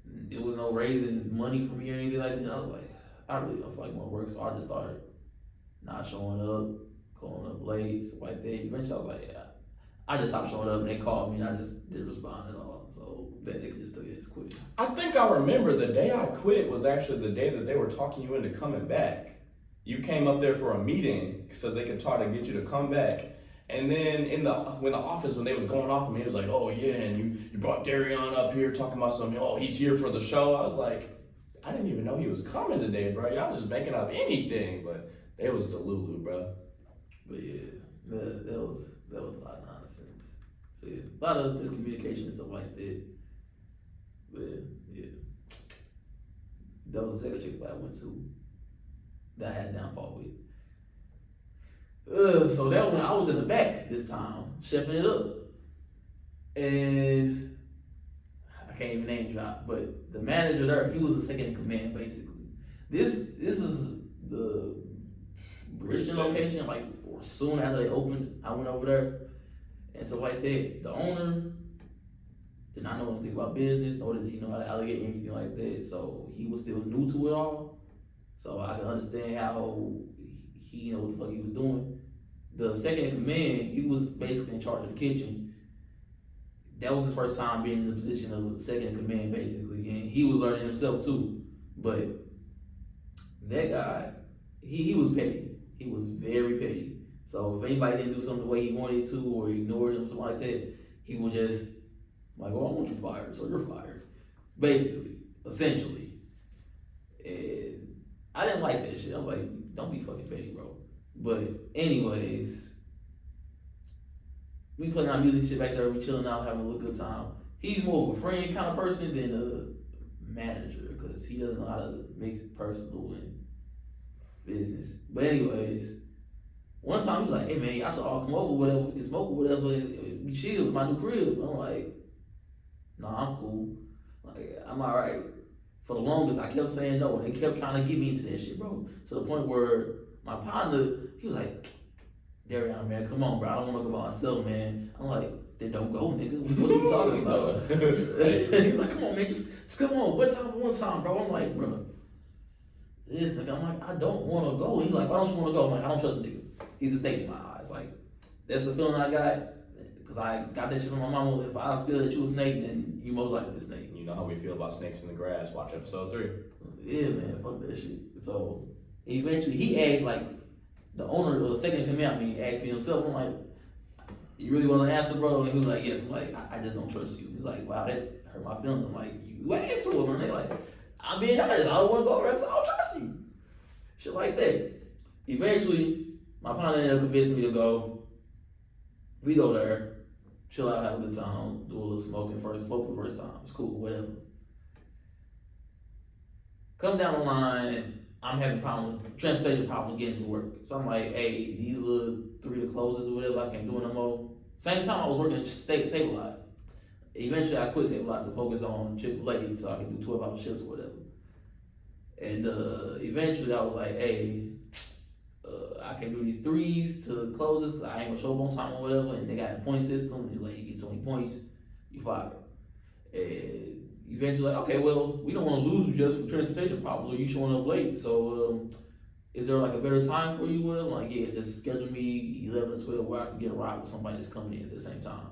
B: There was no raising money for me or anything like that. I was like, I really don't feel like I want to work, so I just started not showing up, calling up late, stuff like that. Eventually, I was like, yeah. I just stopped showing up, and they called me, and I just didn't respond at all. So they could just took it as quit.
A: I think I remember the day I quit was actually the day that they were talking you into coming back. You came up there for a meeting so they could try to get you to come back. And then when the office, when they was going off of me, it was like, oh yeah, and you brought Darion up here talking about something, oh, he's here for the show. I was like, I didn't even know he was coming today, bro. Y'all just making up anything, but it was Delulu, bro.
B: But yeah, that was a lot of nonsense. So yeah, a lot of miscommunication and stuff like that. But yeah, that was the second chick I went to that I had a downfall with. So that one, I was in the back this time, chefing it up. And I can't even name drop, but the manager there, he was the second in command, basically. This is the Christian location, like soon after they opened, I went over there and stuff like that. The owner did not know anything about business, nor did he know how to allocate anything like that. So he was still new to it all. So I can understand how he know what the fuck he was doing. The second in command, he was basically in charge of the kitchen. That was his first time being in the position of second in command, basically, and he was learning himself too. But that guy, he was petty. He was very petty. So if anybody didn't do something the way he wanted to, or ignored him, something like that, he would just like, "Oh, I want you fired, so you're fired," basically, essentially. And I didn't like that shit. I was like, "Don't be fucking petty, bro." But anyways, we playing our music shit back there. We chilling out, having a good time. He's more of a friend kind of person than a manager because he doesn't know how to mix personal and business. But anyways, one time he was like, "Hey man, y'all should all come over, whatever, we can smoke or whatever. We chill with my new crib." I'm like, "Nah, I'm cool. Like, I'm all right." For the longest, I kept saying no, and they kept trying to get me into that shit, bro. To the point where my partner, he was like, "Darion, man, come on, bro. I don't want to go by myself, man." I'm like, "Then don't go, nigga. What are you talking about?" He's like, "Come on, man. Just come on. One time, bro." I'm like, "Bro, this nigga." I'm like, "I don't want to go." He's like, "Why don't you want to go?" I'm like, "I don't trust the nigga. He's a snake in my eyes." Like, that's the feeling I got. Because I got that shit from my mama. If I feel that you a snake, then you most likely a snake.
A: You know how we feel about snakes in the grass. Watch episode 3.
B: Yeah, man. Fuck that shit. So, eventually, he asked, like, the owner, or second in command, asked me himself. I'm like, "You really want to answer, bro?" And he was like, "Yes." I'm like, I just don't trust you." He's like, "Wow, that hurt my feelings." I'm like, "You asked for him." And they like, I'm being honest. I don't want to go over there because I don't trust you. Shit like that. Eventually, my partner ended up convincing me to go. We go there, chill out, have a good time, do a little smoking for the first time. It's cool, whatever. Come down the line, I'm having transportation problems getting to work. So I'm like, hey, these are 3 of the closest or whatever, I can't do it no more. Same time I was working at Save a Lot. Eventually I quit Save a Lot to focus on Chick-fil-A so I can do 12-hour shifts or whatever. And eventually I was like, hey, I can do these 3s to the closest because I ain't gonna show up on time or whatever. And they got a point system. It's like, you get so many points, you fired. And eventually, like, okay, well, we don't want to lose you just for transportation problems or you showing up late. So, is there like a better time for you? Whatever? Like, yeah, just schedule me 11 to 12 where I can get a ride with somebody that's coming in at the same time.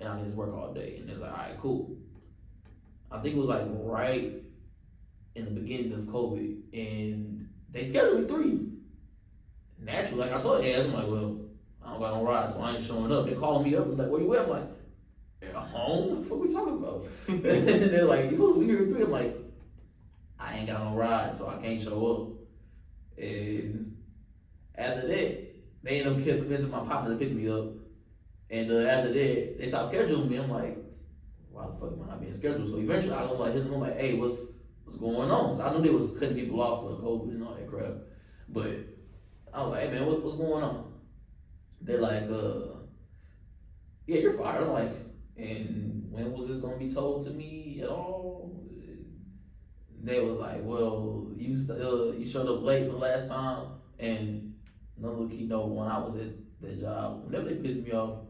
B: And I can just work all day. And they're like, all right, cool. I think it was like right in the beginning of COVID. And they scheduled me 3. Naturally, like I told you, I'm like, well, I don't got no ride, so I ain't showing up. They're calling me up and like, where you at? I'm like, at home? What the fuck we talking about? And they're like, you supposed to be here at 3. I'm like, I ain't got no ride, so I can't show up. And after that, they ended up convincing my partner to pick me up. And after that, they stopped scheduling me. I'm like, why the fuck am I not being scheduled? So eventually, I was like, hit them, I'm like, hey, what's going on? So I knew they was cutting people off for COVID and all that crap. But I was like, hey man, what's going on? They're like, yeah, you're fired. I'm like, and when was this gonna be told to me at all? They was like, well, you showed up late the last time, and another little keynote when I was at that job, whenever they pissed me off,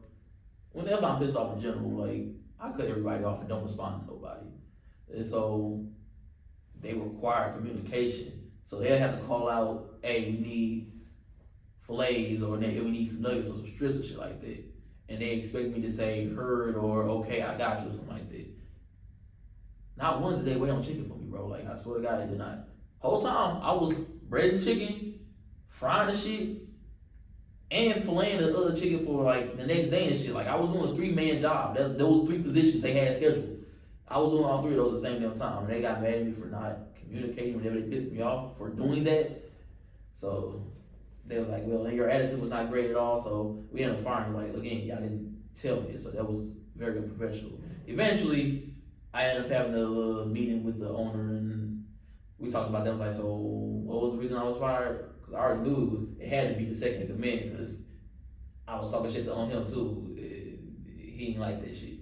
B: whenever I'm pissed off in general, like, I cut everybody off and don't respond to nobody. And so they require communication. So they'll have to call out, hey, we need fillets, or we need some nuggets or some strips or shit like that. And they expect me to say heard or okay, I got you or something like that. Not once did they wait on chicken for me, bro. Like, I swear to God, they did not. Whole time, I was breading chicken, frying the shit, and filleting the other chicken for like the next day and shit. Like, I was doing a 3-man job. Those 3 positions they had scheduled. I was doing all 3 of those at the same damn time. And they got mad at me for not communicating whenever they pissed me off for doing that. So they was like, well, your attitude was not great at all, so we ended up firing you. Like, again, y'all didn't tell me, so that was very unprofessional. Eventually, I ended up having a meeting with the owner, and we talked about that. I was like, so what was the reason I was fired? Because I already knew it had to be the second in command, because I was talking shit on him too. He didn't like that shit.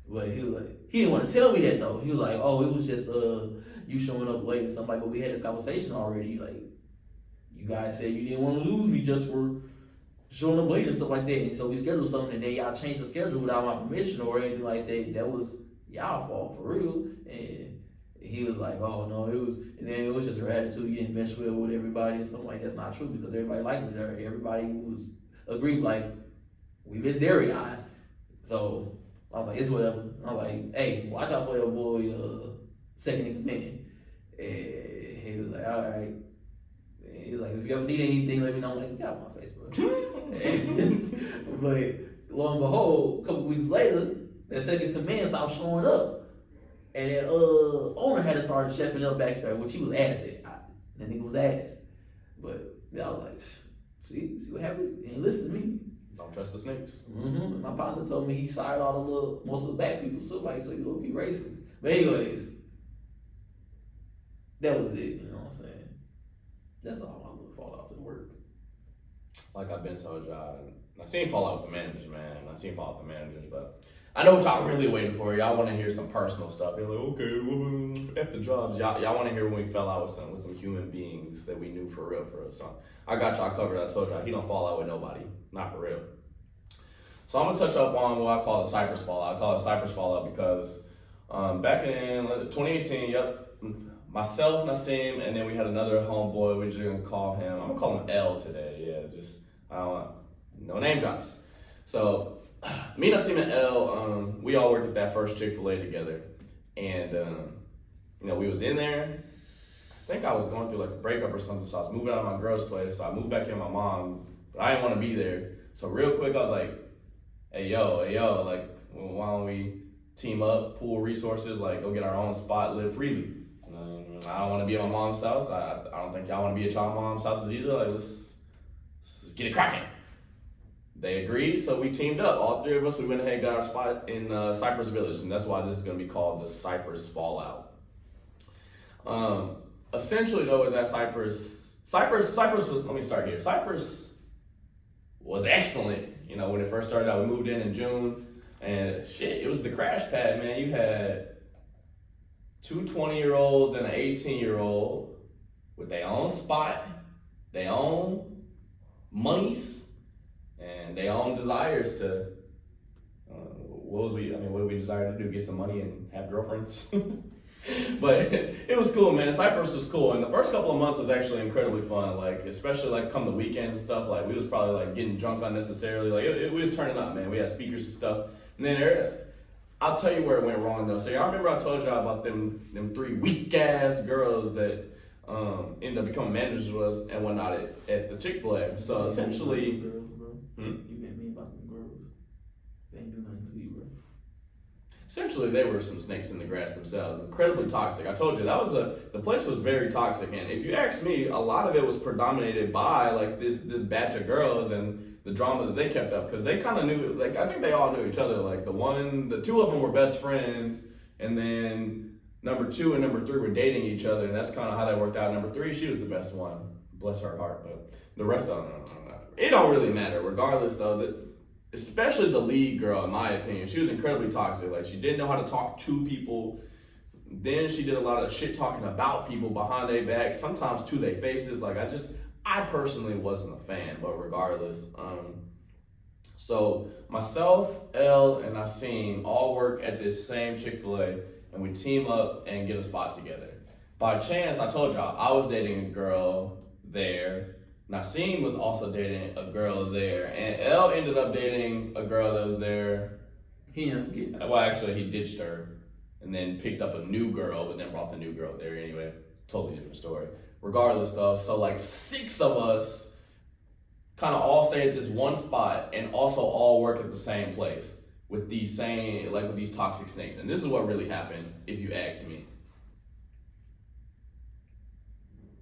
B: But he was like, he didn't want to tell me that though. He was like, oh, it was just you showing up late and stuff like, but we had this conversation already, like, you guys said you didn't want to lose me just for showing up late and stuff like that. And so we scheduled something and then y'all changed the schedule without my permission or anything like that. That was y'all fault for real. And he was like, oh no, it was, and then it was just her attitude. You didn't mesh well with everybody and stuff like that. That's not true because everybody liked me there. Everybody was agreed, like, we miss Darion. So I was like, it's whatever. I was like, hey, watch out for your boy, second in command. And he was like, all right. He's like, if you ever need anything, let me know. I'm like, get out my face, bro. But lo and behold, a couple weeks later, that second command stopped showing up. And that owner had to start chefing up back there, which he was ass at. That nigga was ass. But I was like, see what happens? He ain't listen to me.
A: Don't trust the snakes.
B: Mm-hmm. My partner told me he fired most of the black people, so like, so you gonna be racist. But anyways, that was it, you know what I'm saying? That's all my little fallouts at work.
A: Like I've been told y'all, I seen fallout with the managers, man. I seen fallout with the managers, but I know what y'all really waiting for. Y'all want to hear some personal stuff. You're like, okay, well, F the jobs. Y'all want to hear when we fell out with some human beings that we knew for real. So I got y'all covered. I told y'all he don't fall out with nobody, not for real. So I'm gonna touch up on what I call the Cypress fallout. I call it Cypress fallout because back in 2018, myself, Naseem, and then we had another homeboy. We're just gonna call him. I'm gonna call him L today. Yeah, just I don't want no name drops. So me, Naseem, and L, we all worked at that first Chick-fil-A together, and we was in there. I think I was going through like a breakup or something, so I was moving out of my girl's place. So I moved back in with my mom, but I didn't want to be there. So real quick, I was like, hey yo, like, why don't we team up, pool resources, like go get our own spot, live freely. You I don't want to be at my mom's house. I don't think y'all want to be at y'all mom's houses either. Like, let's get it cracking. They agreed, so we teamed up. All three of us, we went ahead and got our spot in Cypress Village, and that's why this is going to be called the Cypress Fallout. Essentially, though, with that Cypress was, let me start here. Cypress was excellent, when it first started out. We moved in June, and shit, it was the crash pad, man. You had two 20-year-olds and an 18-year-old with their own spot, their own monies, and their own desires to, what did we desire to do? Get some money and have girlfriends? But it was cool, man. Cypress was cool, and the first couple of months was actually incredibly fun. Like, especially like come the weekends and stuff. Like, we was probably like getting drunk unnecessarily. Like, we was turning up, man. We had speakers and stuff. And then I'll tell you where it went wrong though. So y'all remember I told y'all about them three weak ass girls that ended up becoming managers with us and whatnot at the Chick-fil-A. So essentially,
B: girls, bro. You met me about them girls. They ain't do nothing to you, bro.
A: Essentially, they were some snakes in the grass themselves, incredibly toxic. I told you the place was very toxic, and if you ask me, a lot of it was predominated by like this batch of girls and the drama that they kept up, because they kind of knew, like, I think they all knew each other. Like the two of them were best friends, and then number 2 and number 3 were dating each other, and that's kind of how that worked out. Number 3, she was the best one, bless her heart, but the rest of them, it don't really matter. Regardless, though, especially the lead girl, in my opinion, she was incredibly toxic. Like, she didn't know how to talk to people. Then she did a lot of shit talking about people behind their backs, sometimes to their faces. Like, I personally wasn't a fan, but regardless. So myself, Elle, and Naseem all work at this same Chick-fil-A, and we team up and get a spot together. By chance, I told y'all, I was dating a girl there. Naseem was also dating a girl there, and Elle ended up dating a girl that was there. Actually, he ditched her and then picked up a new girl, but then brought the new girl there anyway. Totally different story. Regardless, though, so like 6 of us kind of all stay at this one spot and also all work at the same place with these toxic snakes. And this is what really happened, if you ask me.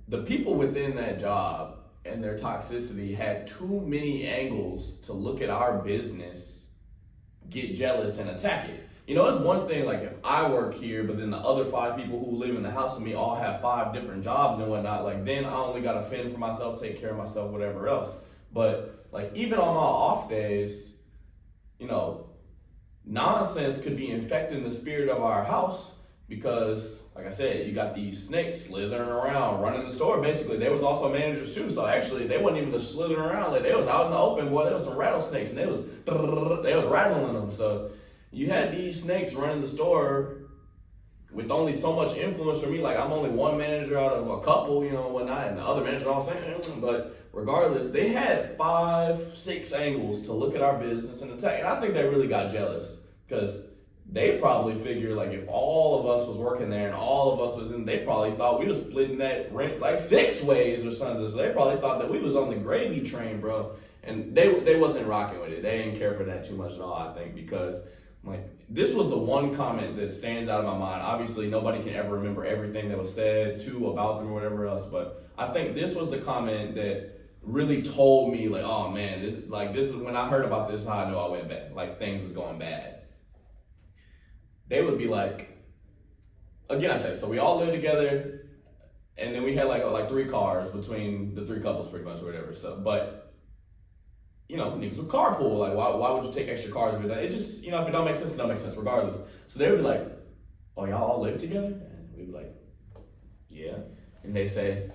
A: The people within that job and their toxicity had too many angles to look at our business, get jealous, and attack it. It's one thing, like, if I work here, but then the other 5 people who live in the house with me all have 5 different jobs and whatnot, like, then I only got to fend for myself, take care of myself, whatever else. But, like, even on my off days, nonsense could be infecting the spirit of our house because, like I said, you got these snakes slithering around, running the store. Basically, they was also managers too. So actually, they wasn't even just slithering around. Like, they was out in the open, boy. There was some rattlesnakes, and they was rattling them. So you had these snakes running the store with only so much influence from me. Like, I'm only one manager out of a couple, whatnot, and the other managers all saying. But regardless, they had 5, 6 angles to look at our business and attack. And I think they really got jealous because they probably figured, like, if all of us was working there and all of us was in, they probably thought we was splitting that rent like 6 ways or something. So they probably thought that we was on the gravy train, bro. And they wasn't rocking with it. They didn't care for that too much at all, I think, because, like, this was the one comment that stands out of my mind. Obviously, nobody can ever remember everything that was said about them or whatever else, but I think this was the comment that really told me, like, oh man, this is when I heard about this, how I knew I went bad. Like, things was going bad. They would be like, again, I said, so we all lived together, and then we had like 3 cars between the 3 couples, pretty much, or whatever. So, but niggas would carpool. Like, why would you take extra cars if it just, if it don't make sense, it don't make sense, regardless. So they would be like, oh, y'all all live together? And we'd be like, yeah. And they say,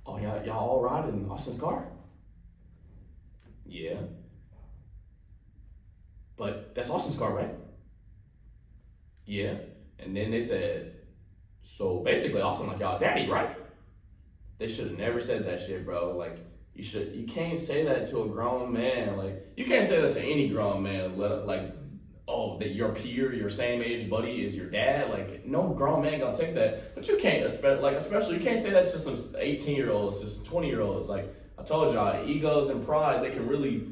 A: oh, y'all all ride in Austin's car? Yeah. But that's Austin's car, right? Yeah. And then they said, so basically Austin like y'all daddy, right? They should have never said that shit, bro. Like, you can't say that to a grown man. Like, you can't say that to any grown man. Like, oh, that your peer, your same age buddy is your dad. Like, no grown man gonna take that. But you can't, especially you can't say that to some 18-year-olds, to some 20-year-olds. Like I told y'all, egos and pride, they can really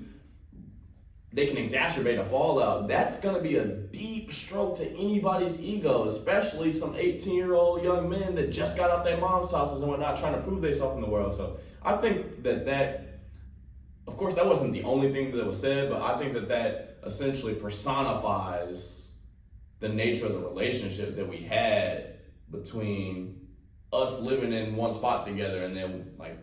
A: they can exacerbate a fallout. That's going to be a deep stroke to anybody's ego, especially some 18-year-old young men that just got out their mom's houses and whatnot, trying to prove themselves in the world. So I think that, of course, that wasn't the only thing that was said, but I think that essentially personifies the nature of the relationship that we had between us living in one spot together, and then like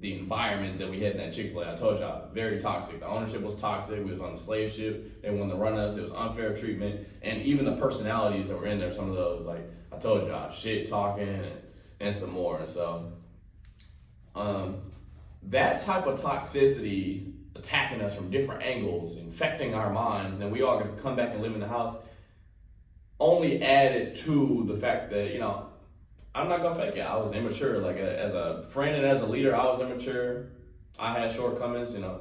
A: the environment that we had in that Chick-fil-A. I told y'all, very toxic. The ownership was toxic. We was on the slave ship. They wanted to run us. It was unfair treatment. And even the personalities that were in there, some of those, like I told y'all, shit talking and some more. And so that type of toxicity attacking us from different angles, infecting our minds, and then we all got to come back and live in the house, only added to the fact that, you know, I'm not gonna fake it. I was immature. Like as a friend and as a leader, I was immature. I had shortcomings, you know,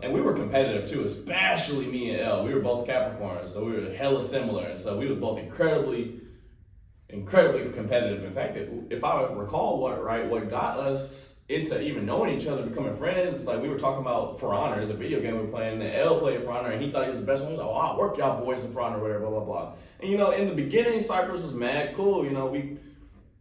A: and we were competitive too. Especially me and Elle. We were both Capricorns, so we were hella similar, and so we were both incredibly competitive. In fact, if I recall what got us into even knowing each other, becoming friends, like we were talking about For Honor, it's a video game we were playing. And Elle played For Honor, and he thought he was the best one. He was like, "Oh, I'll work y'all boys in For Honor, whatever, blah blah blah." And you know, in the beginning, Cypress was mad cool. You know, we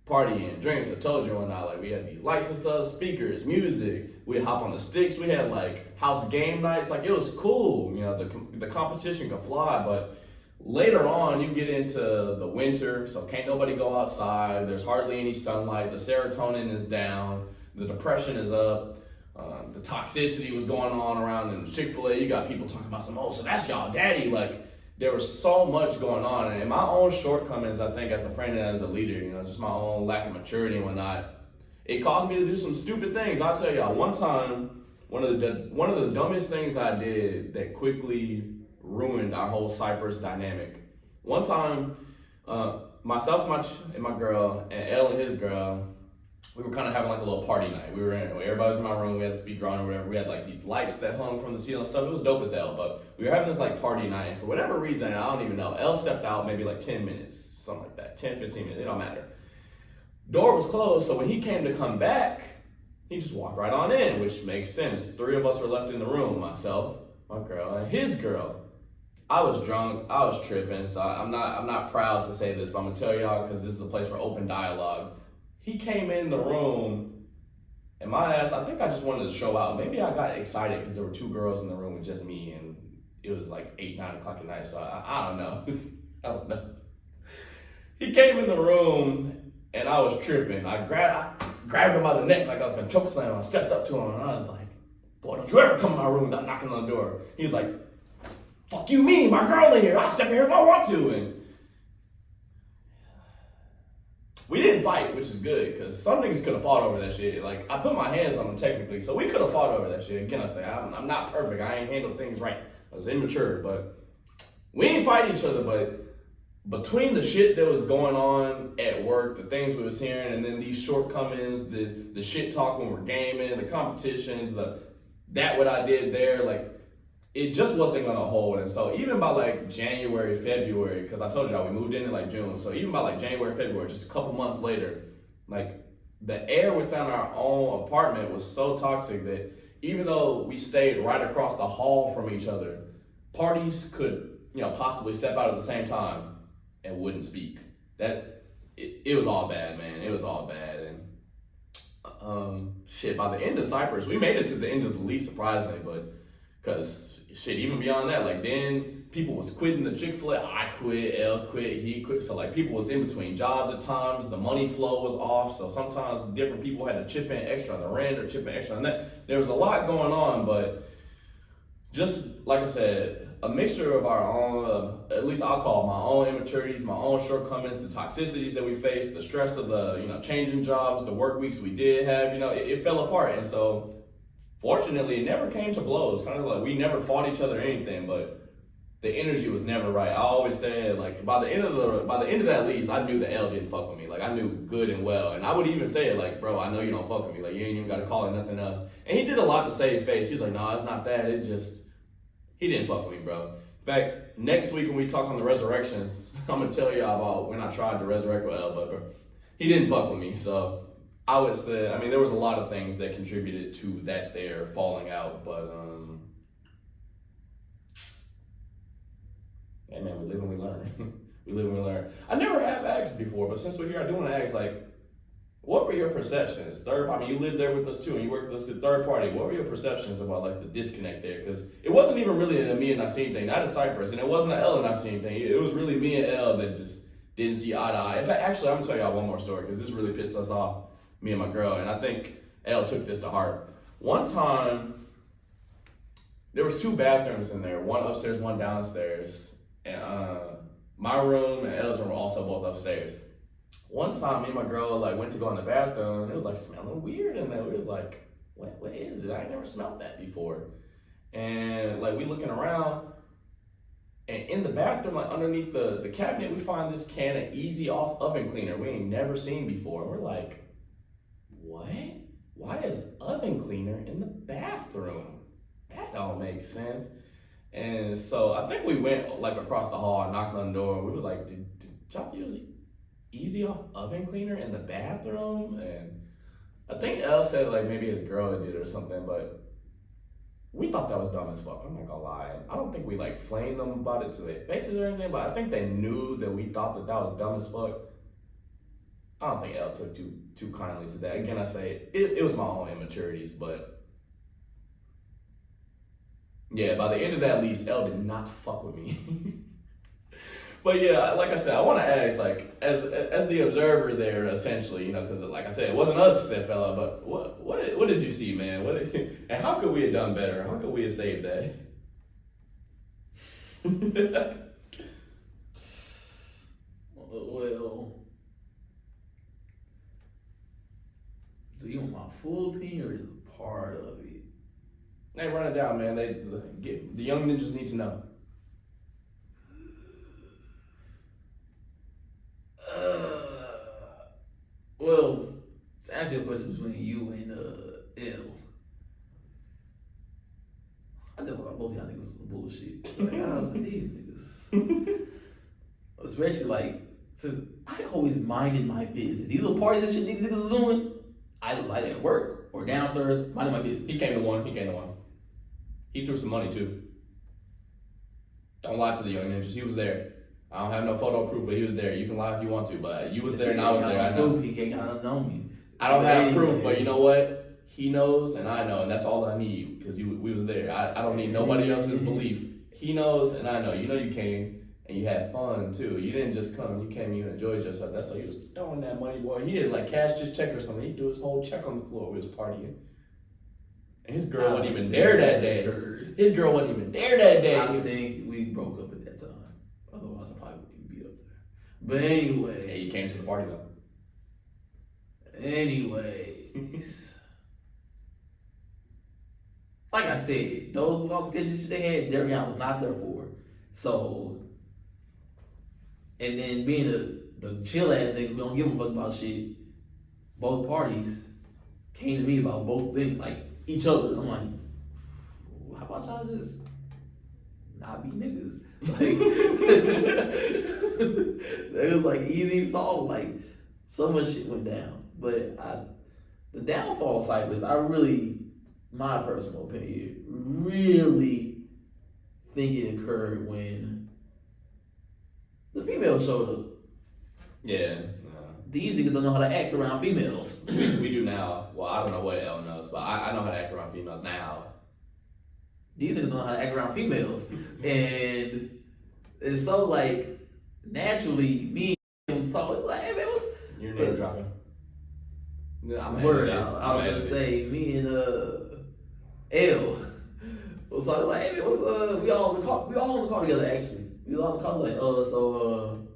A: partying, drinks, I told you and I, like we had these lights and stuff, speakers, music, we'd hop on the sticks, we had like house game nights, like it was cool, you know, the competition could fly. But later on you get into the winter, so can't nobody go outside, there's hardly any sunlight, the serotonin is down, the depression is up, the toxicity was going on around in Chick-fil-A. You got people talking about so that's y'all daddy, like there was so much going on, and my own shortcomings, I think, as a friend and as a leader, you know, just my own lack of maturity and whatnot, it caused me to do some stupid things. I'll tell y'all, one time, one of the dumbest things I did that quickly ruined our whole Cypress dynamic. One time, myself and my girl, and Elle and his girl, we were kind of having like a little party night. Everybody was in my room, we had the speaker on or whatever. We had like these lights that hung from the ceiling and stuff. It was dope as hell, but we were having this like party night. And for whatever reason, I don't even know, Elle stepped out maybe like 10 minutes, something like that, 10, 15 minutes, it don't matter. Door was closed, so when he came to come back, he just walked right on in, which makes sense. 3 of us were left in the room, myself, my girl, and his girl. I was drunk, I was tripping, so I'm not proud to say this, but I'm gonna tell y'all because this is a place for open dialogue. He came in the room, and my ass, I think I just wanted to show out. Maybe I got excited because there were 2 girls in the room with just me, and it was like 8, 9 o'clock at night, so I don't know. I don't know. He came in the room, and I was tripping. I grabbed him by the neck like I was going to choke slam him. I stepped up to him, and I was like, "Boy, don't you ever come in my room without knocking on the door." He was like, "Fuck you mean? My girl in here. I'll step in here if I want to." And we didn't fight, which is good, because some niggas could have fought over that shit. Like, I put my hands on them technically, so we could have fought over that shit. Again, I say, I'm not perfect. I ain't handled things right. I was immature, but we didn't fight each other. But between the shit that was going on at work, the things we was hearing, and then these shortcomings, the shit talk when we're gaming, the competitions, what I did there, like, it just wasn't gonna hold. And so even by like January, February, because I told y'all we moved in like June, so even by like January, February, just a couple months later, like the air within our own apartment was so toxic that even though we stayed right across the hall from each other, parties could, you know, possibly step out at the same time and wouldn't speak. It was all bad, man. It was all bad. And shit, by the end of Cypress, we made it to the end of the lease, surprisingly, but because shit, even beyond that, like then people was quitting the Chick-fil-A. I quit, Elle quit, he quit. So like people was in between jobs at times. The money flow was off. So sometimes different people had to chip in extra on the rent or chip in extra on that. There was a lot going on, but just like I said, a mixture of our own, at least I'll call it my own immaturities, my own shortcomings, the toxicities that we faced, the stress of the, you know, changing jobs, the work weeks we did have, you know, it fell apart. And so fortunately, it never came to blows. Kind of like we never fought each other or anything, but the energy was never right. I always said, like, by the end of that lease, I knew that Elle didn't fuck with me. Like, I knew good and well, and I would even say it, like, "Bro, I know you don't fuck with me. Like, you ain't even got to call it nothing else." And he did a lot to save face. He's like, "No, it's not that. It's just he didn't fuck with me, bro." In fact, next week when we talk on the resurrections, I'm gonna tell y'all about when I tried to resurrect with Elle, but bro, he didn't fuck with me, so. I would say, I mean, there was a lot of things that contributed to that there falling out, but we live and we learn. I never have asked before, but since we're here, I do want to ask, like, what were your perceptions? I mean, you lived there with us too, and you worked with us the third party. What were your perceptions about like the disconnect there? Because it wasn't even really a me and Naseem thing, not a Cypress, and it wasn't an L and Naseem thing. It was really me and L that just didn't see eye to eye. In fact, actually, I'm gonna tell y'all one more story because this really pissed us off, me and my girl, and I think L took this to heart. One time, there was 2 bathrooms in there, one upstairs, one downstairs, and my room and L's room were also both upstairs. One time, me and my girl like went to go in the bathroom, and it was like smelling weird in there. We was like, what is it? I ain't never smelled that before. And like we looking around, and in the bathroom, like underneath the cabinet, we find this can of Easy Off oven cleaner we ain't never seen before. And we're like, what? Why is oven cleaner in the bathroom? That don't make sense. And so I think we went like across the hall and knocked on the door, and we was like, did y'all use Easy Off oven cleaner in the bathroom? And I think El said like maybe his girl did it or something, but we thought that was dumb as fuck. I'm not gonna lie. I don't think we like flamed them about it to their faces or anything, but I think they knew that we thought that was dumb as fuck. I don't think El took too kindly to that. Again, I say it was my own immaturities, but yeah, by the end of that lease, El did not fuck with me. But yeah, like I said, I want to ask, like, as the observer there, essentially, you know, because like I said, it wasn't us that fell out, but what did you see, man? And how could we have done better? How could we have saved that?
B: Well, do you want my full opinion or just part of it?
A: Hey, run it down, man. The young ninjas need to know.
B: Well, to answer your question between you and L, I just thought both y'all niggas was some bullshit. Like, I was like, these niggas. Especially like, since I always minded my business. These little parties and shit these niggas was doing, I was either at work or downstairs minding my business.
A: He came to one. He threw some money too. Don't lie to the young ninjas. He was there. I don't have no photo proof, but he was there. You can lie if you want to, but you was there and I was there. I know.
B: He can't know me.
A: I don't have proof, but you know what? He knows and I know, and that's all I need because we was there. I don't need nobody else's belief. He knows and I know. You know you came and you had fun too. You didn't just come. You came. You enjoyed yourself. That's why he was throwing that money, boy. He had like cash his check or something. He threw his whole check on the floor. We was partying. And his girl wasn't even there that day. His girl wasn't even there that day.
B: I think we broke up at that time. Otherwise, I probably wouldn't be up there. But anyway.
A: Hey, you came to the party though.
B: Anyways. Like I said, those altercations they had, Darian was not there for. So, and then being the chill ass nigga who don't give a fuck about shit, both parties came to me about both things, like each other. I'm like, how about y'all just not be niggas? Like, it was like easy to solve. Like, so much shit went down. But the downfall of Cypress, my personal opinion, really think it occurred when the female showed up.
A: Yeah.
B: These niggas don't know how to act around females.
A: We do now. Well, I don't know what Elle knows, but I know how to act around females now.
B: These niggas don't know how to act around females. And so, like, naturally, me and him was talking, like, hey, man, what's...
A: Your name dropping.
B: I'm worried. I was gonna say, me and L was talking, like, hey, man, what's we all on the car together, actually. We all on the car, like, so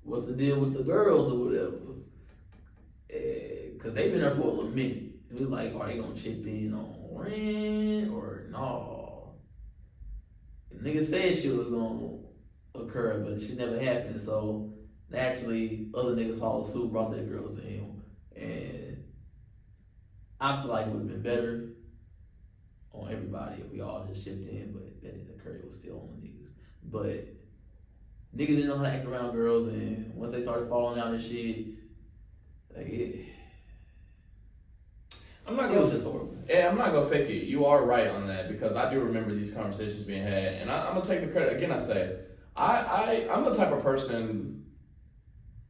B: what's the deal with the girls or whatever? Because they've been there for a little minute. It was like, are they gonna chip in on rent or no? The nigga said shit was gonna occur, but shit never happened. So naturally, other niggas followed suit, brought their girls to him, and I feel like it would have been better on everybody if we all just chipped in, but that didn't occur. It was still on the niggas, but. Niggas didn't know how to act around girls, and once they started falling out and shit, like it was just horrible.
A: Yeah, I'm not gonna fake it. You are right on that because I do remember these conversations being had, and I'm gonna take the credit. Again, I say I'm the type of person.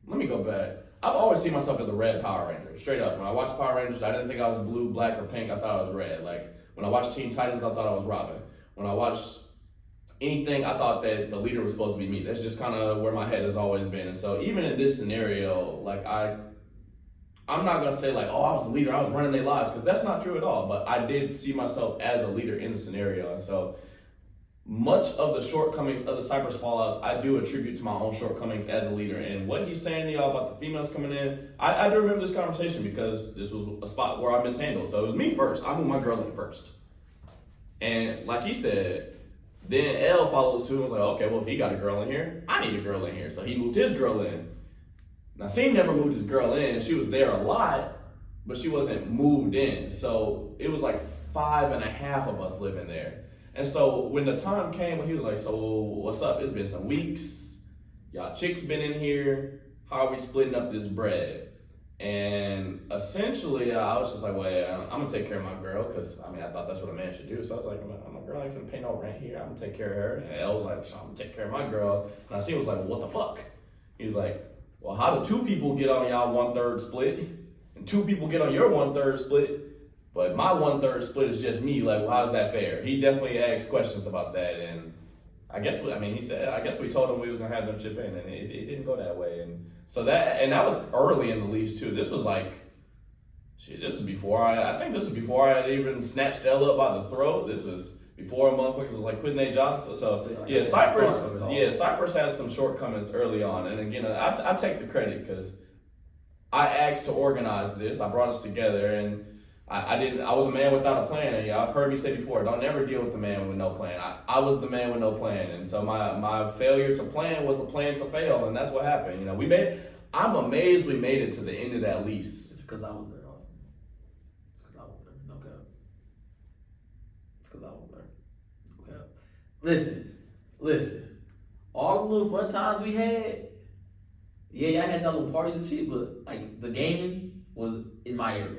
A: Let me go back. I've always seen myself as a red Power Ranger, straight up. When I watched Power Rangers, I didn't think I was blue, black, or pink. I thought I was red. Like when I watched Teen Titans, I thought I was Robin. When I watched anything, I thought that the leader was supposed to be me. That's just kind of where my head has always been. And so even in this scenario, like I'm not gonna say like, oh, I was the leader, I was running their lives, because that's not true at all. But I did see myself as a leader in the scenario, and so much of the shortcomings of the Cypress fallouts, I do attribute to my own shortcomings as a leader. And what he's saying to y'all about the females coming in, I do remember this conversation because this was a spot where I mishandled. So it was me first. I moved my girl in first. And like he said, then L followed suit and was like, okay, well, if he got a girl in here, I need a girl in here. So he moved his girl in. Naseem never moved his girl in. She was there a lot, but she wasn't moved in. So it was like 5.5 of us living there. And so when the time came when he was like, so what's up? It's been some weeks. Y'all chicks been in here. How are we splitting up this bread? And essentially, I was just like, well, yeah, I'm going to take care of my girl, because, I mean, I thought that's what a man should do. So I was like, my girl ain't finna pay no rent here. I'm going to take care of her. And Elle was like, so I'm going to take care of my girl. And I was like, well, what the fuck? He was like, well, how do 2 people get on y'all 1/3 split? And 2 people get on your 1/3 split? But my 1/3 split is just me. Like, well, how's that fair? He definitely asked questions about that, and I guess he said, I guess we told him we was gonna have them chip in, and it didn't go that way. And so that was early in the lease too. This was like, shit. This was before I think this was before I had even snatched Ella up by the throat. This was before motherfuckers was like quitting their jobs. So yeah, Cypress has some shortcomings early on, and again, I take the credit because I asked to organize this. I brought us together, and I was a man without a plan, and y'all have heard me say before, don't never deal with the man with no plan. I was the man with no plan, and so my failure to plan was a plan to fail, and that's what happened. You know, I'm amazed we made it to the end of that lease.
B: It's because I was there, Austin. It's because I was there. No cap. It's because I was there. No cap. Listen. All the little fun times we had, yeah, y'all had y'all little parties and shit, but like the gaming was in my area.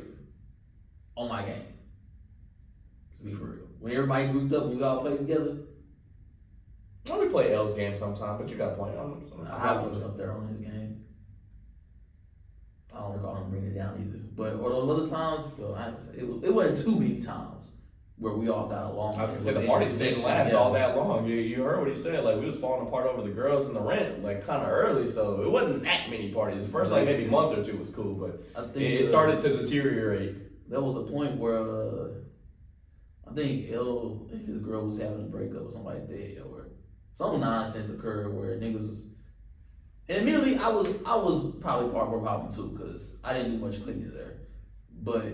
B: On my game. To be for real. When everybody grouped up and we all played together.
A: Well, we play L's game sometime, but you got a point.
B: I wasn't up there on his game. I don't recall him bringing it down either. But or those other times, it wasn't too many times where we all got along.
A: I was gonna say the parties didn't last all that long. You heard what he said. Like we was falling apart over the girls and the rent, like kind of early. So it wasn't that many parties. The first like maybe month or two was cool, but I think it started to deteriorate.
B: There was a point where I think L and his girl was having a breakup or something like that, or some nonsense occurred where niggas was. And admittedly, I was probably part of the problem too, because I didn't do much cleaning there. But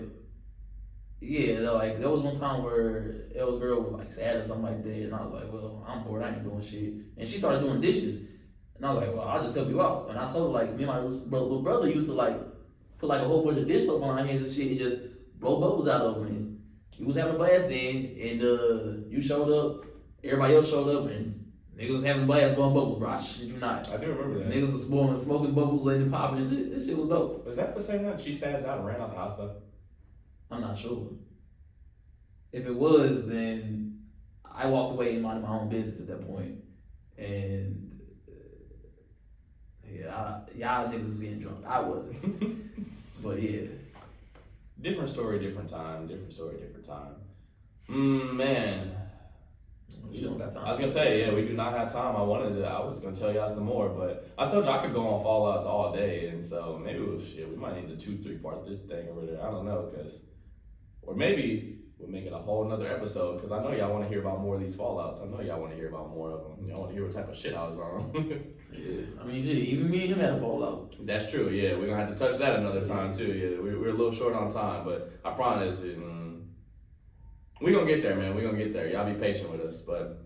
B: yeah, like there was one time where L's girl was like sad or something like that, and I was like, well, I'm bored, I ain't doing shit. And she started doing dishes, and I was like, well, I'll just help you out. And I told her like, me and my little brother used to like put like a whole bunch of dish soap on our hands and shit, and just blow bubbles out of them. You was having a blast then, and you showed up, everybody else showed up, and niggas was having a blast blowing bubbles, bro. I shit you not.
A: I do remember that.
B: Niggas was smoking bubbles, letting it pop, and shit. This shit was dope.
A: Was that the same night she spazzed out and ran out the house though?
B: I'm not sure. If it was, then I walked away and minded my own business at that point. And yeah, y'all niggas was getting drunk. I wasn't. But yeah.
A: Different story, different time. Man.
B: We don't got time.
A: I was gonna say, yeah, we do not have time. I was gonna tell y'all some more, but I told you I could go on Fallouts all day, and so maybe we might need to 2-3 part this thing over there. I don't know, or maybe we'll make it a whole nother episode, because I know y'all want to hear about more of these Fallouts. I know y'all want to hear about more of them. Y'all want to hear what type of shit I was on.
B: Yeah, I mean, shit, even me and him had a fallout.
A: That's true, yeah. We're going to have to touch that another time, too. Yeah, we're a little short on time, but I promise we're going to get there, man. We're going to get there. Y'all be patient with us, but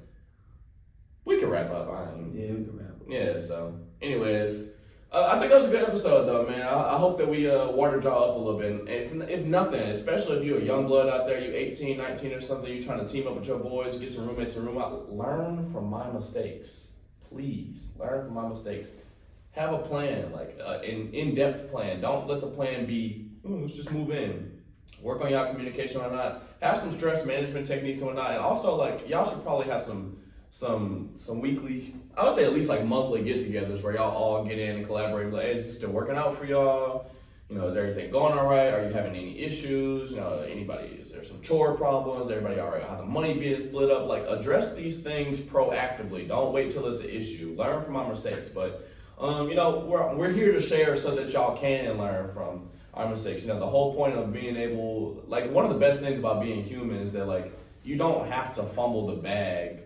A: we can wrap up.
B: Yeah, we can wrap up.
A: Yeah, so anyways, I think that was a good episode, though, man. I hope that we watered y'all up a little bit. If nothing, especially if you're a young blood out there, you 18, 19 or something, you're trying to team up with your boys, get some roommates and room out, learn from my mistakes. Please, learn from my mistakes. Have a plan, like an in-depth plan. Don't let the plan be, let's just move in. Work on y'all communication or not. Have some stress management techniques and whatnot. And also, like, y'all should probably have some some weekly, I would say at least like monthly get-togethers where y'all all get in and collaborate. Like, hey, is this still working out for y'all? You know, is everything going all right? Are you having any issues? You know, is there some chore problems? Everybody all right? How the money being split up? Like, address these things proactively. Don't wait till it's an issue. Learn from our mistakes. But, you know, we're here to share so that y'all can learn from our mistakes. You know, the whole point of being able, like, one of the best things about being human is that, like, you don't have to fumble the bag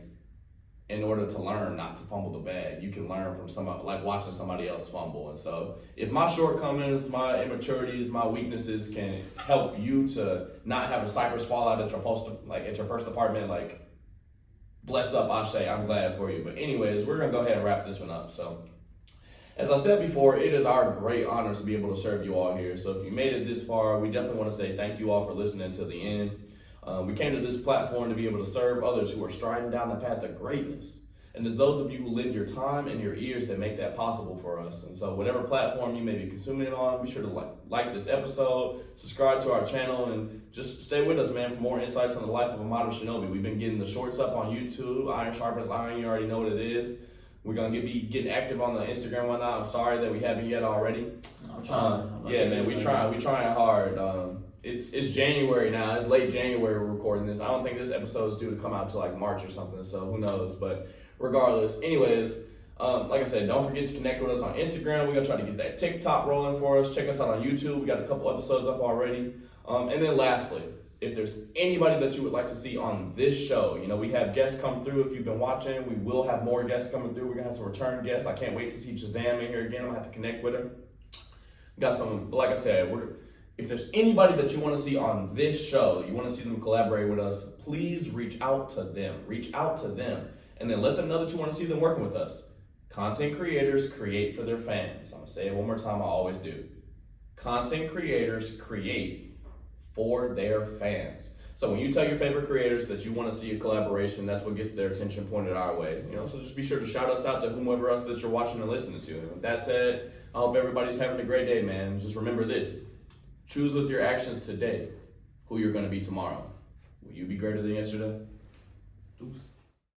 A: in order to learn not to fumble the bag. You can learn from somebody, like watching somebody else fumble. And so if my shortcomings, my immaturities, my weaknesses can help you to not have a cypress fall out at your first apartment, like, bless up, Ashe, I'm glad for you. But anyways, we're gonna go ahead and wrap this one up. So as I said before, it is our great honor to be able to serve you all here. So if you made it this far, we definitely want to say thank you all for listening to the end. We came to this platform to be able to serve others who are striding down the path of greatness. And it's those of you who lend your time and your ears that make that possible for us. And so whatever platform you may be consuming it on, be sure to like this episode, subscribe to our channel, and just stay with us, man, for more insights on the life of a modern shinobi. We've been getting the shorts up on YouTube. Iron sharpens iron, you already know what it is. We're going to be getting active on the Instagram and whatnot. I'm sorry that we haven't yet already. I'm trying. Yeah, man, we trying hard. It's January now. It's late January we're recording this. I don't think this episode is due to come out till like March or something, so who knows. But regardless, anyways, like I said, don't forget to connect with us on Instagram. We're going to try to get that TikTok rolling for us. Check us out on YouTube. We got a couple episodes up already. And then lastly, if there's anybody that you would like to see on this show, you know, we have guests come through. If you've been watching, we will have more guests coming through. We're going to have some return guests. I can't wait to see Shazam in here again. I'm going to have to connect with her. Got some, like I said, if there's anybody that you want to see on this show, you want to see them collaborate with us, please reach out to them. Reach out to them. And then let them know that you want to see them working with us. Content creators create for their fans. I'm going to say it one more time, I always do. Content creators create for their fans. So when you tell your favorite creators that you want to see a collaboration, that's what gets their attention pointed our way. You know, so just be sure to shout us out to whomever else that you're watching and listening to. And with that said, I hope everybody's having a great day, man. Just remember this. Choose with your actions today who you're going to be tomorrow. Will you be greater than yesterday? Deuce.